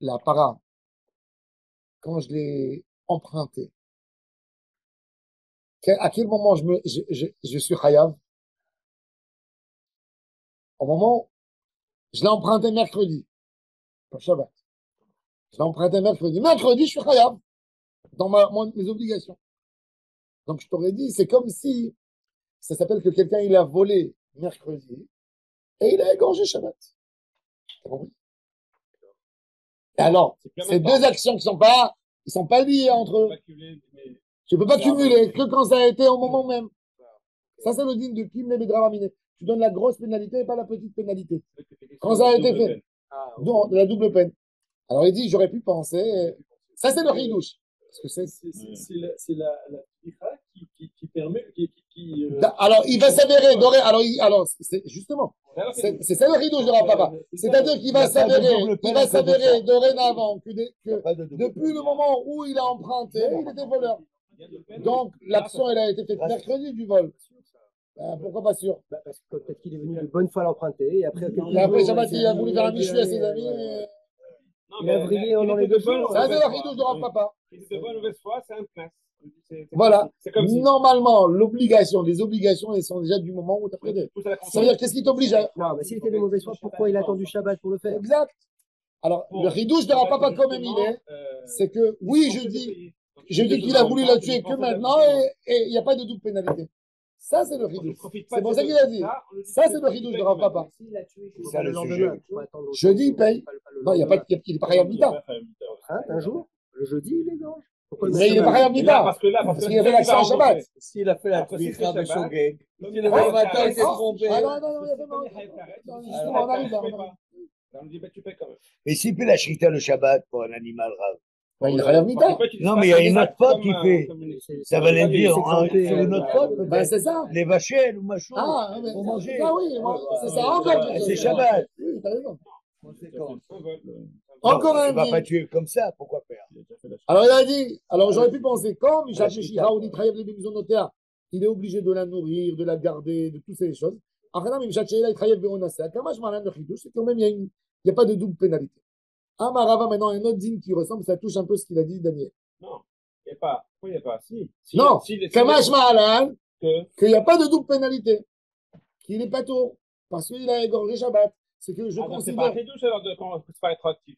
La para, quand je l'ai emprunté, à quel moment je suis chayav? Au moment, je l'ai emprunté mercredi, pour Shabbat. Je l'ai emprunté mercredi. Mercredi, je suis chayav dans mes obligations. Donc, je t'aurais dit, c'est comme si ça s'appelle que quelqu'un, il a volé mercredi et il a égorgé Shabbat. T'as compris? Et alors, ces deux actions qui sont pas liées entre eux. Tu peux pas cumuler que quand ça a été au moment même. Ça, c'est le digne de Kim le Bedravamine. Tu donnes la grosse pénalité et pas la petite pénalité. Quand ça a été fait. Donc, la double peine. Alors, il dit, j'aurais pu penser. Ça, c'est le ridouche. Parce que c'est la ficha qui permet. Alors, il va s'avérer, alors, justement, c'est ça le rideau de Rav Papa. C'est-à-dire qu'il va s'avérer dorénavant que depuis le moment où il a emprunté, il était voleur. Donc, l'action, elle a été faite mercredi du vol. Pourquoi pas sûr? Parce que peut-être qu'il est venu de bonne fois l'emprunter. Et après, Et après, Shabbat, il a voulu faire un michu à ses amis. Il a vrillé dans les deux jours. Ça, c'est le rideau de Rav Papa. Si c'est de bonne mauvaise foi, c'est un prince. Voilà. C'est comme si. Normalement, les obligations, elles sont déjà du moment où tu as prêté. Ça veut dire, qu'est-ce qui t'oblige à. Non, mais s'il était de mauvaise foi, pourquoi il a attendu Shabbat pour le faire? Exact. Alors, le ridouche de Rav Papa, comme il est, c'est que, oui, je dis qu'il a voulu la tuer que maintenant et il n'y a pas de double pénalité. Ça, c'est le ridouche. C'est pour ça qu'il a dit. Ça, c'est le ridouche de Rav Papa. C'est ça le sujet. Jeudi, il paye. Non, il n'est pas Chayav Mita. Un jour, le jeudi, il est gorge. Mais il n'est pas Chayav Mita. Parce qu'il y avait l'action à Shabbat. S'il a fait la tmicha de Shogeg, s'il est Ah, le matin, il s'est trompé. Ah non, il y a justement, on arrive là. On me dit, tu payes quand même. Mais s'il fait la shrita le Shabbat pour un animal rare. Il est Chayav Mita. Non, mais il y a une autre faute qu'il fait. Ça va les dire sur une autre faute, Ben, peut-être. c'est ça. Les vachelles ou machin. Ah, mais pour manger. Ah oui, c'est ça encore. C'est Shabbat. Oui, t'as raison. Conséquence. Encore un Il ne va dit. pas tuer comme ça, pourquoi faire? Alors il a dit, alors j'aurais pu penser, quand Michel Shishira ou Nitrayev les maisons notaires, il est obligé de la nourrir, de la garder, de toutes ces choses. Après, mais Michel Shishira, il travaille Véronassa. Quand je m'en le chidouche, c'est quand même, il n'y a pas de double pénalité. Amarava, maintenant, un autre digne qui ressemble, ça touche un peu ce qu'il a dit, Daniel. Non, il n'y a pas. Pourquoi il n'y a pas? Si. Non, Kamash Mahalan, qu'il n'y a pas de double pénalité, qu'il n'est pas tôt, parce qu'il a égorgé Shabbat. C'est que je considère. C'est pas rétouche alors quand c'est pas rétroactif.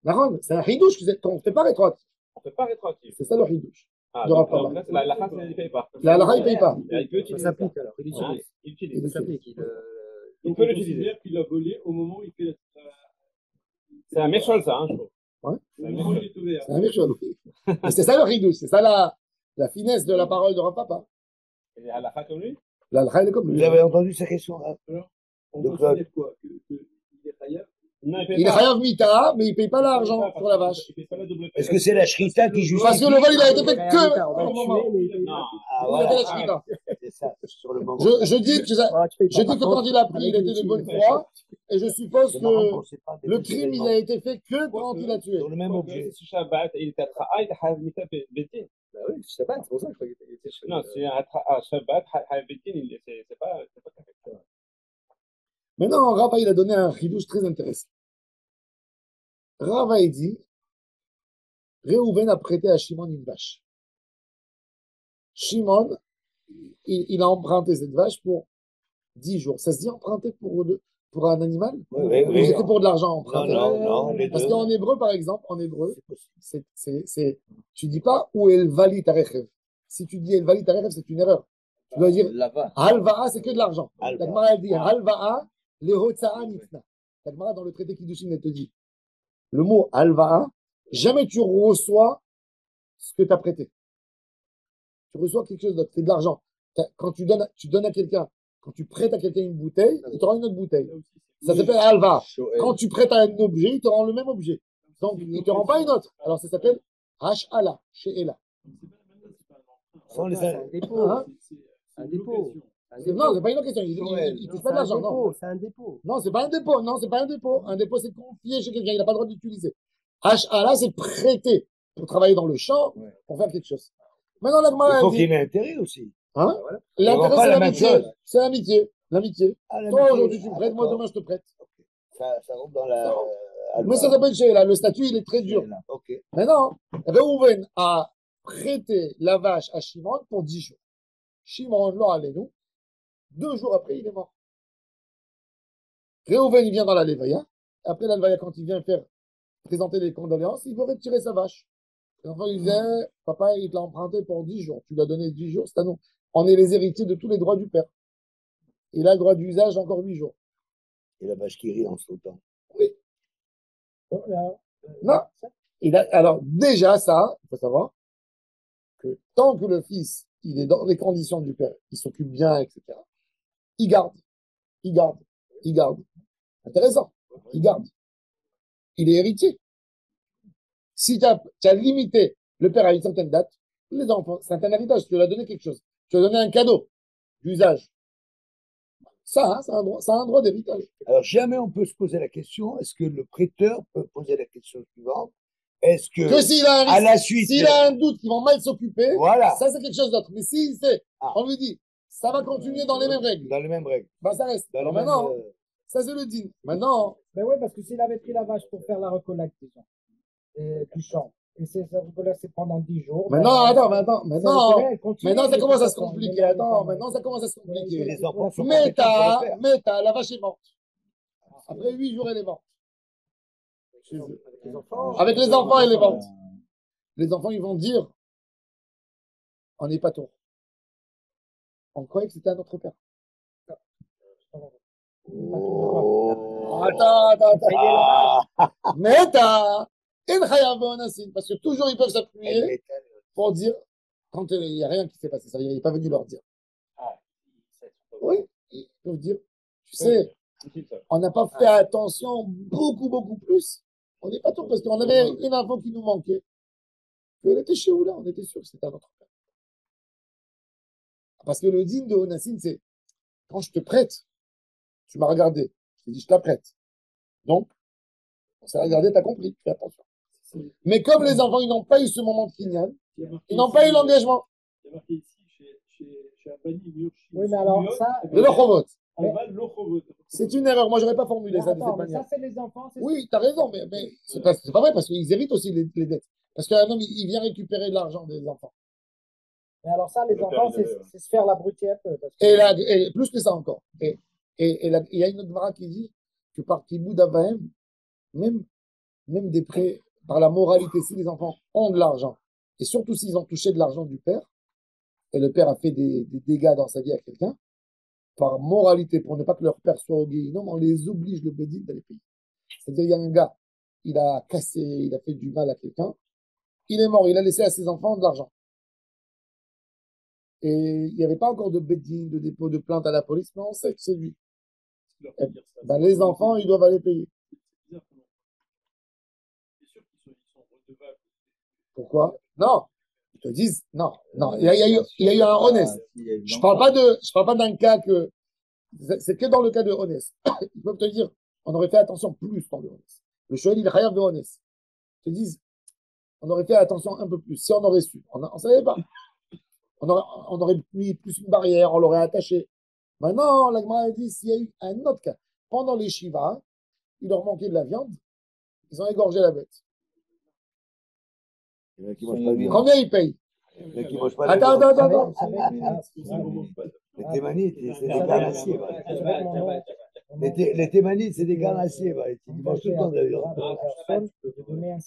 Naron, c'est un ridouche, on ne fait pas rétroactif. On ne fait pas rétroactif. C'est ça le ridouche. Ah, de donc, Rav Papa. là, c'est la race, il ne paye pas. La Lara, il ne paye pas. Il peut Ça utiliser. s'applique alors. Il Hein, utilise. il utilise. Ça s'applique. Il peut l'utiliser. Qu'il a volé au moment où il fait la. C'est un méchant, ça, hein, je trouve. Ouais. Au moment où il est ouvert. C'est la même chose. Mais c'est ça le ridouche, c'est ça la finesse de la parole de Rav Papa. Et à la fin comme lui. La Lara, elle est comme lui. Vous avez entendu sa question, hein? On Donc, considère quoi? Qu'il est Chayav? Non, Il est Chayav Mita, mais il ne paye pas l'argent pour la vache. Il paye pas la double Est-ce que c'est la shrita qui justifie? Parce que le vol, il a été fait que On va au le moment. tuer, mais il paye Non. pas. Ah, Il a fait voilà. la shrita. C'est ça, sur le moment. Je dis que Ah, tu payes pas. je dis Par que quand contre, il a pris, il avec était de le bonne tuer. foi, et je suppose C'est marrant que qu'on sait pas des le petits crime, il éléments. a été fait que quand il a tué. Sur le même objet. Si Shabbat, il était à il a Mita Betin. Bah oui, Shabbat, c'est pour ça que je croyais qu'il était chez Non, si à Shabbat, Betin, c'est pas correct. Maintenant, Rava, il a donné un chidouche très intéressant. Rava, il dit, Réhouven a prêté à Shimon une vache. Shimon, il a emprunté cette vache pour 10 jours. Ça se dit emprunter pour un animal? Oui, Ou oui. c'était pour de l'argent Non, emprunté? non, les Parce deux. qu'en hébreu, par exemple, tu dis pas où est le vali tarechev. Si tu dis el vali tarechev, c'est une erreur. Tu dois dire Là-bas. halva'a, c'est que de l'argent. Halva. La Gemara, elle dit halva'a, le hotza'a nitna. La Gemara, dans le traité Kiddushin, elle te dit le mot halva'a, jamais tu reçois ce que tu as prêté. Tu reçois quelque chose d'autre, c'est de l'argent. Quand tu donnes à quelqu'un, quand tu prêtes à quelqu'un une bouteille, il te rend une autre bouteille. Ça s'appelle halva. Quand tu prêtes à un objet, il te rend le même objet. Donc, il ne te rend pas une autre. Alors, ça s'appelle Hash'ala, She'ela. Sans les C'est un dépôt. Hein? Un dépôt. Non, c'est pas une autre question. Il ne touche pas de l'argent. Non, C'est un dépôt. non c'est pas un dépôt. Non, c'est pas un dépôt. Un dépôt, c'est confié chez quelqu'un. Il n'a pas le droit d'utiliser. Hash'ala, c'est prêter pour travailler dans le champ, pour faire quelque chose. Maintenant, la Il Gemara, faut elle qu'il dit, ait intérêt aussi. hein? On L'intérêt, voit pas c'est la même l'amitié. chose. C'est l'amitié. L'amitié. Ah, la Toi, même aujourd'hui, chose. tu me prêtes. Moi, D'accord. demain, je te prête. Ça rentre dans la. Mais ça s'appelle She'ela. Le statut, il est très dur. Ok. Maintenant, Réhouven a prêté la vache à Shimon pour 10 jours. Shimon l'a allé nous. 2 jours après, il est mort. Réhouven, il vient dans la Lévaïa. Après la Lévaïa, quand il vient faire présenter les condoléances, il veut retirer sa vache. L'enfant, il disait, papa, il te l'a emprunté pour 10 jours. Tu lui as donné 10 jours, c'est à nous. On est les héritiers de tous les droits du père. Il a le droit d'usage encore 8 jours. Et la vache qui rit en sautant. Non. Alors, déjà, ça, il faut savoir que tant que le fils, il est dans les conditions du père, il s'occupe bien, etc., il garde. Il garde. Il garde. Intéressant. Il garde. Il est héritier. Si tu as limité le père à une certaine date, Les enfants, c'est un héritage, tu lui as donné quelque chose. Tu lui as donné un cadeau d'usage. Ça, hein, c'est un droit d'héritage. Alors, jamais on peut se poser la question, est-ce que le prêteur peut poser la question suivante? Est-ce Que que, s'il a un à risque, la suite, s'il a un doute qu'il va mal s'occuper, voilà, ça c'est quelque chose d'autre. Mais s'il sait, Ah. on lui dit, ça va continuer dans les mêmes règles, dans les mêmes règles, ben ça reste. dans Alors les mêmes, maintenant, ça c'est le din. Maintenant, Mais oui, parce que s'il avait pris la vache pour faire la recollecte, disons, du champ, et ça recollecte c'est pendant 10 jours. maintenant, ben, attends, ça maintenant, continue, maintenant ça et commence puis à se ça, il compliquer. énerve Attends, quand même. maintenant ça commence à se et compliquer. les enfants sont compétents pour le faire. Méta, la vache est morte. Après 8 jours, elle est morte. Avec les enfants, elle est morte. Les enfants, ils vont dire, on n'est pas tôt. On croyait que c'était un autre père. Oh. Attends. Ah. Méta, parce que toujours ils peuvent Elle s'appuyer m'étonne. pour dire, quand il n'y a rien qui s'est passé, ça, il n'est pas venu leur dire. Oui, ils peuvent dire, tu sais, on n'a pas fait attention beaucoup plus. On n'est pas tôt parce qu'on avait une info qui nous manquait. Elle était chez Oula, on était sûr que c'était un autre père. Parce que le digne de Onassin, c'est quand je te prête, tu m'as regardé, je t'ai dit je te la prête. Donc, on s'est regardé, t'as compris, fais attention. Mais comme les enfants, ils n'ont pas eu ce moment de kinyan, ils n'ont pas eu l'engagement. Il y a marqué ici, chez Abani, Murshi. Oui, mais alors ça. De l'ochovot. L'ochovot. C'est une erreur. Moi, j'aurais pas formulé ça de Attends, cette mais manière. ça, c'est les enfants. Oui, tu as raison, mais c'est pas vrai parce qu'ils héritent aussi les dettes. Parce qu'un homme, il vient récupérer de l'argent des enfants. Mais alors ça, les enfants, c'est se faire l'abruti un peu. Parce que... Et plus que ça encore. Et il y a une autre mara qui dit que par Kiboud Avahem, même des prêts, par la moralité, si les enfants ont de l'argent, et surtout s'ils ont touché de l'argent du père, et le père a fait des dégâts dans sa vie à quelqu'un, par moralité, pour ne pas que leur père soit au guéhinom, on les oblige, le bédine, d'aller payer. C'est-à-dire, il y a un gars, il a cassé, il a fait du mal à quelqu'un, il est mort, il a laissé à ses enfants de l'argent. Et il n'y avait pas encore de bédine, de dépôt de plainte à la police, mais on sait que c'est lui. Ben, les enfants, ils doivent aller payer. Pourquoi? Non. Ils te disent, non. Il y a eu un honnête. Je parle pas d'un cas que, c'est que dans le cas de honnête. Ils peuvent te dire, on aurait fait attention plus dans le honnête. Le shoel, il est khayab de honnête. Ils te disent, on aurait fait attention un peu plus. Si on aurait su, on savait pas. On aurait mis plus une barrière, on l'aurait attaché. Maintenant, la Gemara a dit, s'il y a eu un autre cas, pendant les Shiva, il leur manquait de la viande, ils ont égorgé la bête. Combien ils payent? Attends. Les Thémanites, c'est des carnassiers. Les Thémanites, c'est des carnassiers. Ils mangent tout le temps d'ailleurs.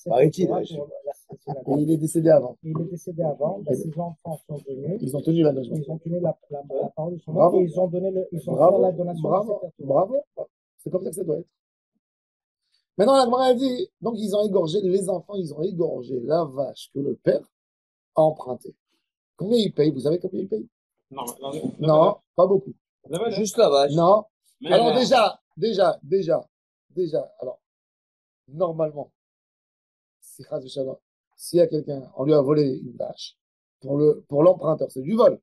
Paraît-il. Et il est décédé avant. Ses enfants sont venus. Ils ont tenu l'engagement. Ils ont tenu la parole de son Bravo. nom et ils ont donné fait la donation. Bravo. C'est comme ça que ça doit être. Maintenant, la Gemara a dit, donc ils ont égorgé, les enfants, ils ont égorgé la vache que le père a empruntée. Combien ils payent? Vous savez combien ils payent? Non, pas beaucoup. Juste la vache. Non. Alors déjà, alors, normalement, s'il y a quelqu'un, on lui a volé une vache, pour l'emprunteur, c'est du vol.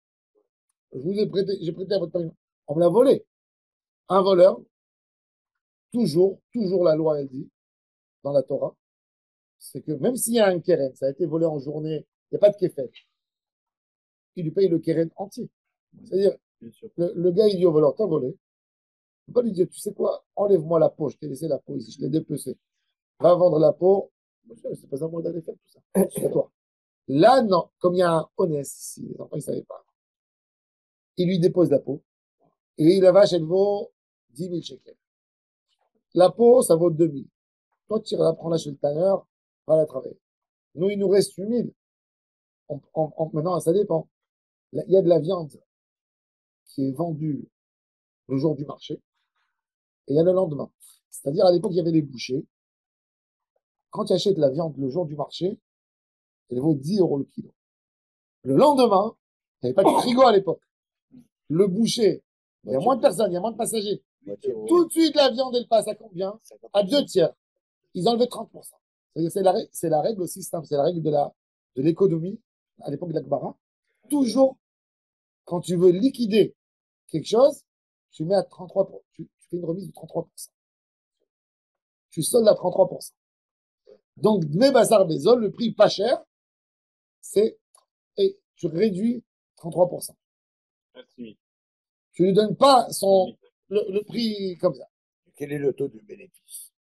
J'ai prêté à votre paiement. On me l'a volé. Un voleur, toujours la loi, elle dit, dans la Torah, c'est que même s'il y a un keren, ça a été volé en journée, il n'y a pas de kéfet, il lui paye le keren entier. C'est-à-dire, le gars, il dit au voleur, t'as volé. Il ne peut pas lui dire, tu sais quoi, enlève-moi la peau, je t'ai laissé la peau ici, je l'ai dépecée. Va vendre la peau. Monsieur, c'est pas à moi d'aller faire tout ça. C'est à toi. Là, non, comme il y a un honnête ici, les enfants, ils ne savaient pas. Il lui dépose la peau. Et la vache, elle vaut 10 000 shekels. La peau, ça vaut 2 000. Toi, tu la prends là chez le tanneur, va la travailler. Nous, il nous reste 8 000. Maintenant, ça dépend. Il y a de la viande qui est vendue le jour du marché et il y a le lendemain. C'est-à-dire, à l'époque, il y avait les bouchers. Quand tu achètes la viande le jour du marché, elle vaut 10 € le kilo. Le lendemain, il n'y avait pas de frigo à l'époque. Le boucher, il y a moins de personnes, il y a moins de passagers. Tout de suite, la viande, elle passe à combien? À 2/3. Ils enlevaient 30%. C'est la règle aussi simple, c'est la règle de l'économie. à l'époque d'Akbara, toujours, quand tu veux liquider quelque chose, tu mets à 33%, tu fais une remise de 33%. Tu soldes à 33%. Donc, Dmei Basar Bezol, le prix pas cher, c'est, et tu réduis 33%. Tu ne lui donnes pas le prix comme ça. Quel est le taux de bénéfice?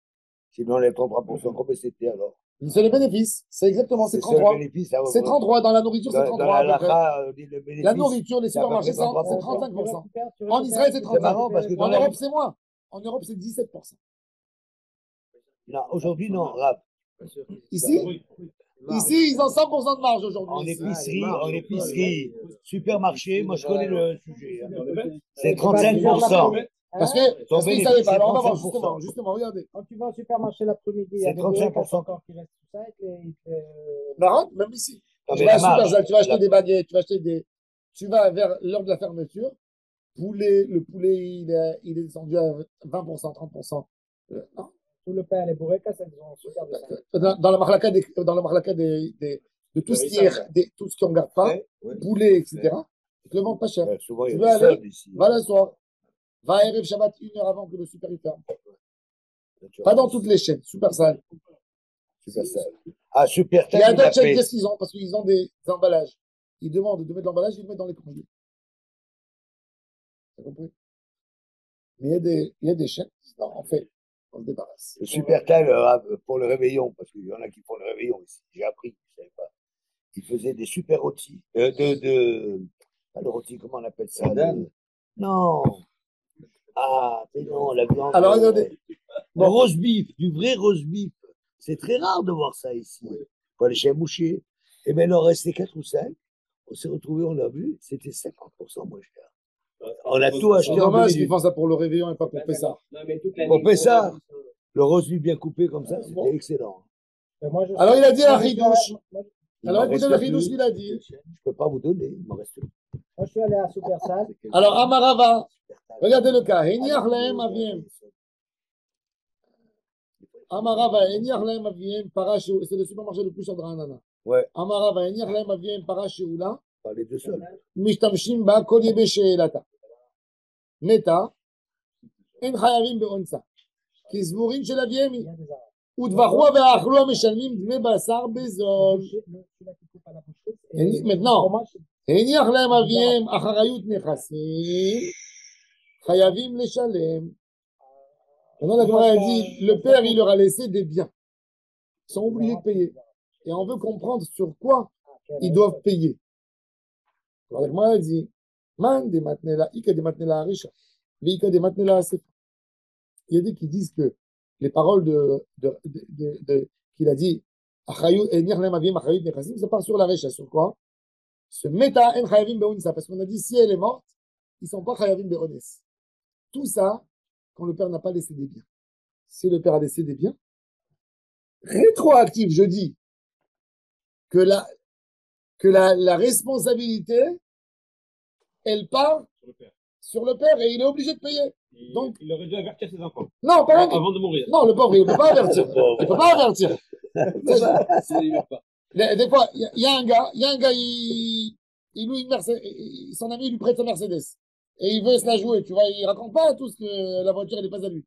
S'il enlève 33%, combien c'était alors? C'est le bénéfice. C'est exactement, c'est C'est ça le 33. bénéfice, ça, C'est 33. Dans la nourriture, c'est Dans 33 la à peu près. halakha, on dit le bénéfice. La nourriture, les c'est à peu supermarchés, près 33%. c'est 35%. En Israël, c'est C'est marrant 35%. parce que En dans la... Europe, c'est moins. En Europe, c'est 17%. Non, aujourd'hui, non, Rav. Ici, ils ont 100% de marge En aujourd'hui. épicerie, supermarché, moi je connais le sujet. Hein. C'est Tu vas faire 35%. Parce que, Ton qu'ils ne savaient bénéfice, pas. c'est Alors, on va voir 35%. justement, regardez. Quand tu vas au supermarché l'après-midi, il y a C'est des 35%. encore qui restent tout ça. Marrant, même ici. Ah, Tu mais vas à la marge, Supersal, tu vas acheter la- des baguettes, tu vas vers l'heure de la fermeture. Le poulet, il est descendu à 20%, 30%. Non. Tout le pain, les bourrekas, elles sont super descendues. Dans la marlaka de tout ce qui est, tout ce qu'on ne garde pas, poulet, etc. Ils te le vendent pas cher. Souvent, il y Tu a veux des aller, soldes ici. va le soir. Va à Erev Shabbat 1 heure avant que le super il ferme. Pas dans toutes les chaînes, Supersal. Supersal. Ah, Il y Supersal, a il d'autres a chaînes, payé. qu'est-ce qu'ils ont? Parce qu'ils ont des emballages. Ils demandent de mettre l'emballage, ils le mettent dans les conduits. T'as compris? Mais il y a des chaînes qui disent, non, en fait, on se débarrasse. Le Supertal pour le réveillon, parce qu'il y en a qui font le réveillon ici. J'ai appris, je ne savais pas. Ils faisaient des super rôtis. Pas le rôti, comment on appelle ça? Non. Ah, mais non, la viande. Alors, regardez. Le roast beef, du vrai roast beef. C'est très rare de voir ça ici. Il faut aller chez un boucher. Et bien, il en restait 4 ou 5. On s'est retrouvés, on l'a vu, c'était 50% moins cher. On a tout C'est acheté en dommage 2 qu'ils minutes. font ça pour le réveillon et pas pour Pessah. Pour Pessah, le roast beef bien coupé comme ça, c'était excellent. Alors, il a dit à Ridouche. Il Alors, m'en écoutez reste le plus. Ridouche qu'il a dit. Je ne peux pas vous donner, il m'en reste plus. Moi, je suis allé à Supersal. Alors, Amarava, regardez le cas. Heniach lahem aviem. Amarava, heniach lahem aviem, parachou. C'est le supermarché le plus cher de Ranana. Ouais, Amarava, heniach lahem aviem, parachou. pas les deux seuls. משתמשים בה כל ימי שאלתה. נטע, אין חייבים באונצה. כי סבורים של אביהם היא. ודבחו ואכלו המשלמים דמי בשר בזול. maintenant, הניח להם אביהם אחריות נכסים, חייבים לשלם. Maintenant, la Gemara dit, le père, il leur a laissé des biens. Ils sont obligés de payer. Et on veut comprendre sur quoi ils doivent payer. Alors, la Gemara dit, Man de matnela, ika de matnela arisha, veika de matnela asefa. Il y a des qui disent que les paroles qu'il a dit, ça part sur la recha. Sur quoi? Ce meta en chayavim beonisa. Parce qu'on a dit, si elle est morte, ils ne sont pas chayavim beones. Tout ça, quand le père n'a pas laissé des biens. Si le père a laissé des biens, rétroactif, je dis, que la responsabilité, elle part sur le père et il est obligé de payer. Donc, il aurait dû avertir ses enfants non, pas avant de mourir. non, le pauvre, il ne peut pas avertir. Il ne peut pas avertir. Des fois, il y a un gars, il loue une Mercedes, son ami lui prête sa Mercedes. Et il veut se la jouer, tu vois, il raconte pas tout ce que la voiture, elle n'est pas à lui.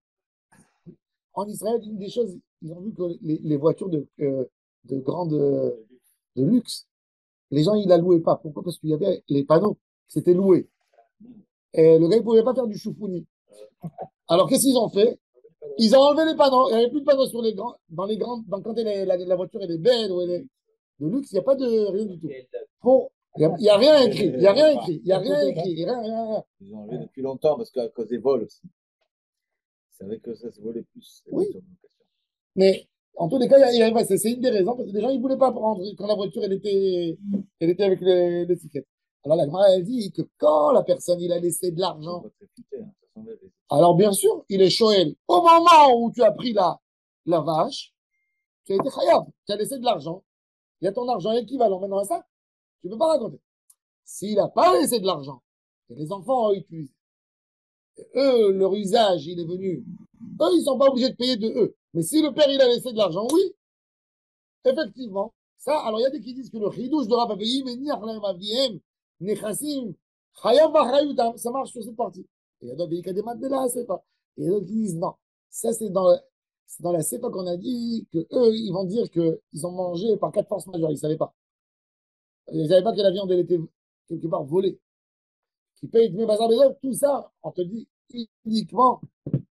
En Israël, une des choses, ils ont vu que les voitures de luxe, les gens, ils la louaient pas. Pourquoi? Parce qu'il y avait les panneaux, c'était loué. Et le gars, il pouvait pas faire du choufouni. Alors, qu'est-ce qu'ils ont fait? Ils ont enlevé les panneaux. Il n'y avait plus de panneaux sur les grands, quand la voiture elle est belle ou elle est de luxe, il n'y a pas de rien du tout. Il n'y a rien écrit. Il n'y a rien écrit. Il n'y a rien écrit. Rien. Ils ont enlevé depuis longtemps parce qu'à cause des vols aussi. C'est vrai que ça se volait plus. Oui. Mais en tous les cas, c'est une des raisons parce que les gens ils voulaient pas prendre quand la voiture elle était avec l'étiquette. Alors la Gemara elle dit que quand la personne il a laissé de l'argent, alors bien sûr il est shoel. Au moment où tu as pris la vache, tu as été chayav, tu as laissé de l'argent. Il y a ton argent équivalent maintenant à ça. Tu ne peux pas raconter. S'il n'a pas laissé de l'argent, et les enfants ont utilisé, eux, leur usage, il est venu. Eux, ils ne sont pas obligés de payer de eux. Mais si le père, il a laissé de l'argent, oui, effectivement, Ça, alors il y a des qui disent que le chidouche de Rabba Veim et Niach Lahem Aviem, Nechassim, Chayav Vachayutam, ça marche sur cette partie. Et il y a d'autres qui disent de la Sefa. Et il y a d'autres qui disent non. Ça, c'est dans la Sefa qu'on a dit que eux, ils vont dire qu'ils ont mangé par 4 forces majeures. Ils ne savaient pas. Ils ne savaient pas que la viande, elle était quelque part volée. Qui paye mes bazar bezos, tout ça, on te dit uniquement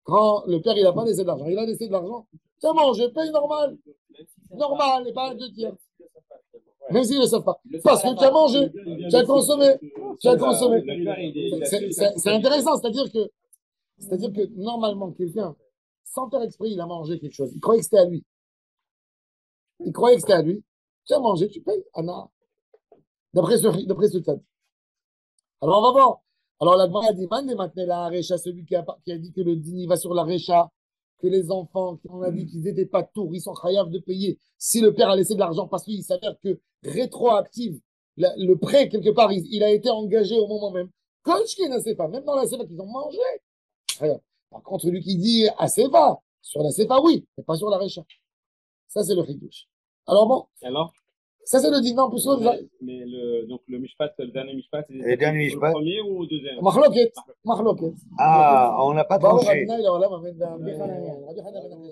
quand le père, il n'a pas laissé de l'argent. Il a laissé de l'argent. Tiens, mange, je paye normal. Normal, et pas 2 tiers. Même s'ils ne le savent pas. Parce que tu as mangé, tu as consommé, tu as consommé. C'est intéressant, c'est-à-dire que normalement, quelqu'un, sans faire exprès, il a mangé quelque chose. Il croyait que c'était à lui. Tu as mangé, tu payes, Anna. D'après ce stade. Alors, on va voir. Alors, la Gemara dit, man, maintenant, la Recha, celui qui a dit que le dîner va sur la Recha, que les enfants, on a dit qu'ils n'étaient pas tours, ils sont chayav de payer si le père a laissé de l'argent, parce qu'il s'avère que rétroactive, le prêt, quelque part, il a été engagé au moment même. Kolchki ne sait pas, même dans la Sefa qu'ils ont mangé. Par contre, celui qui dit à Sefa, sur la Sefa, oui, mais pas sur la Recha. Ça, c'est le chidouche. Alors bon. Alors ça, c'est le dîner en plus. Mais donc le mishpat, le dernier mishpat, c'est Le dernier mishpat. le premier ou le deuxième? Mahloket. Ah, on n'a pas tranché. Baruch Adonai,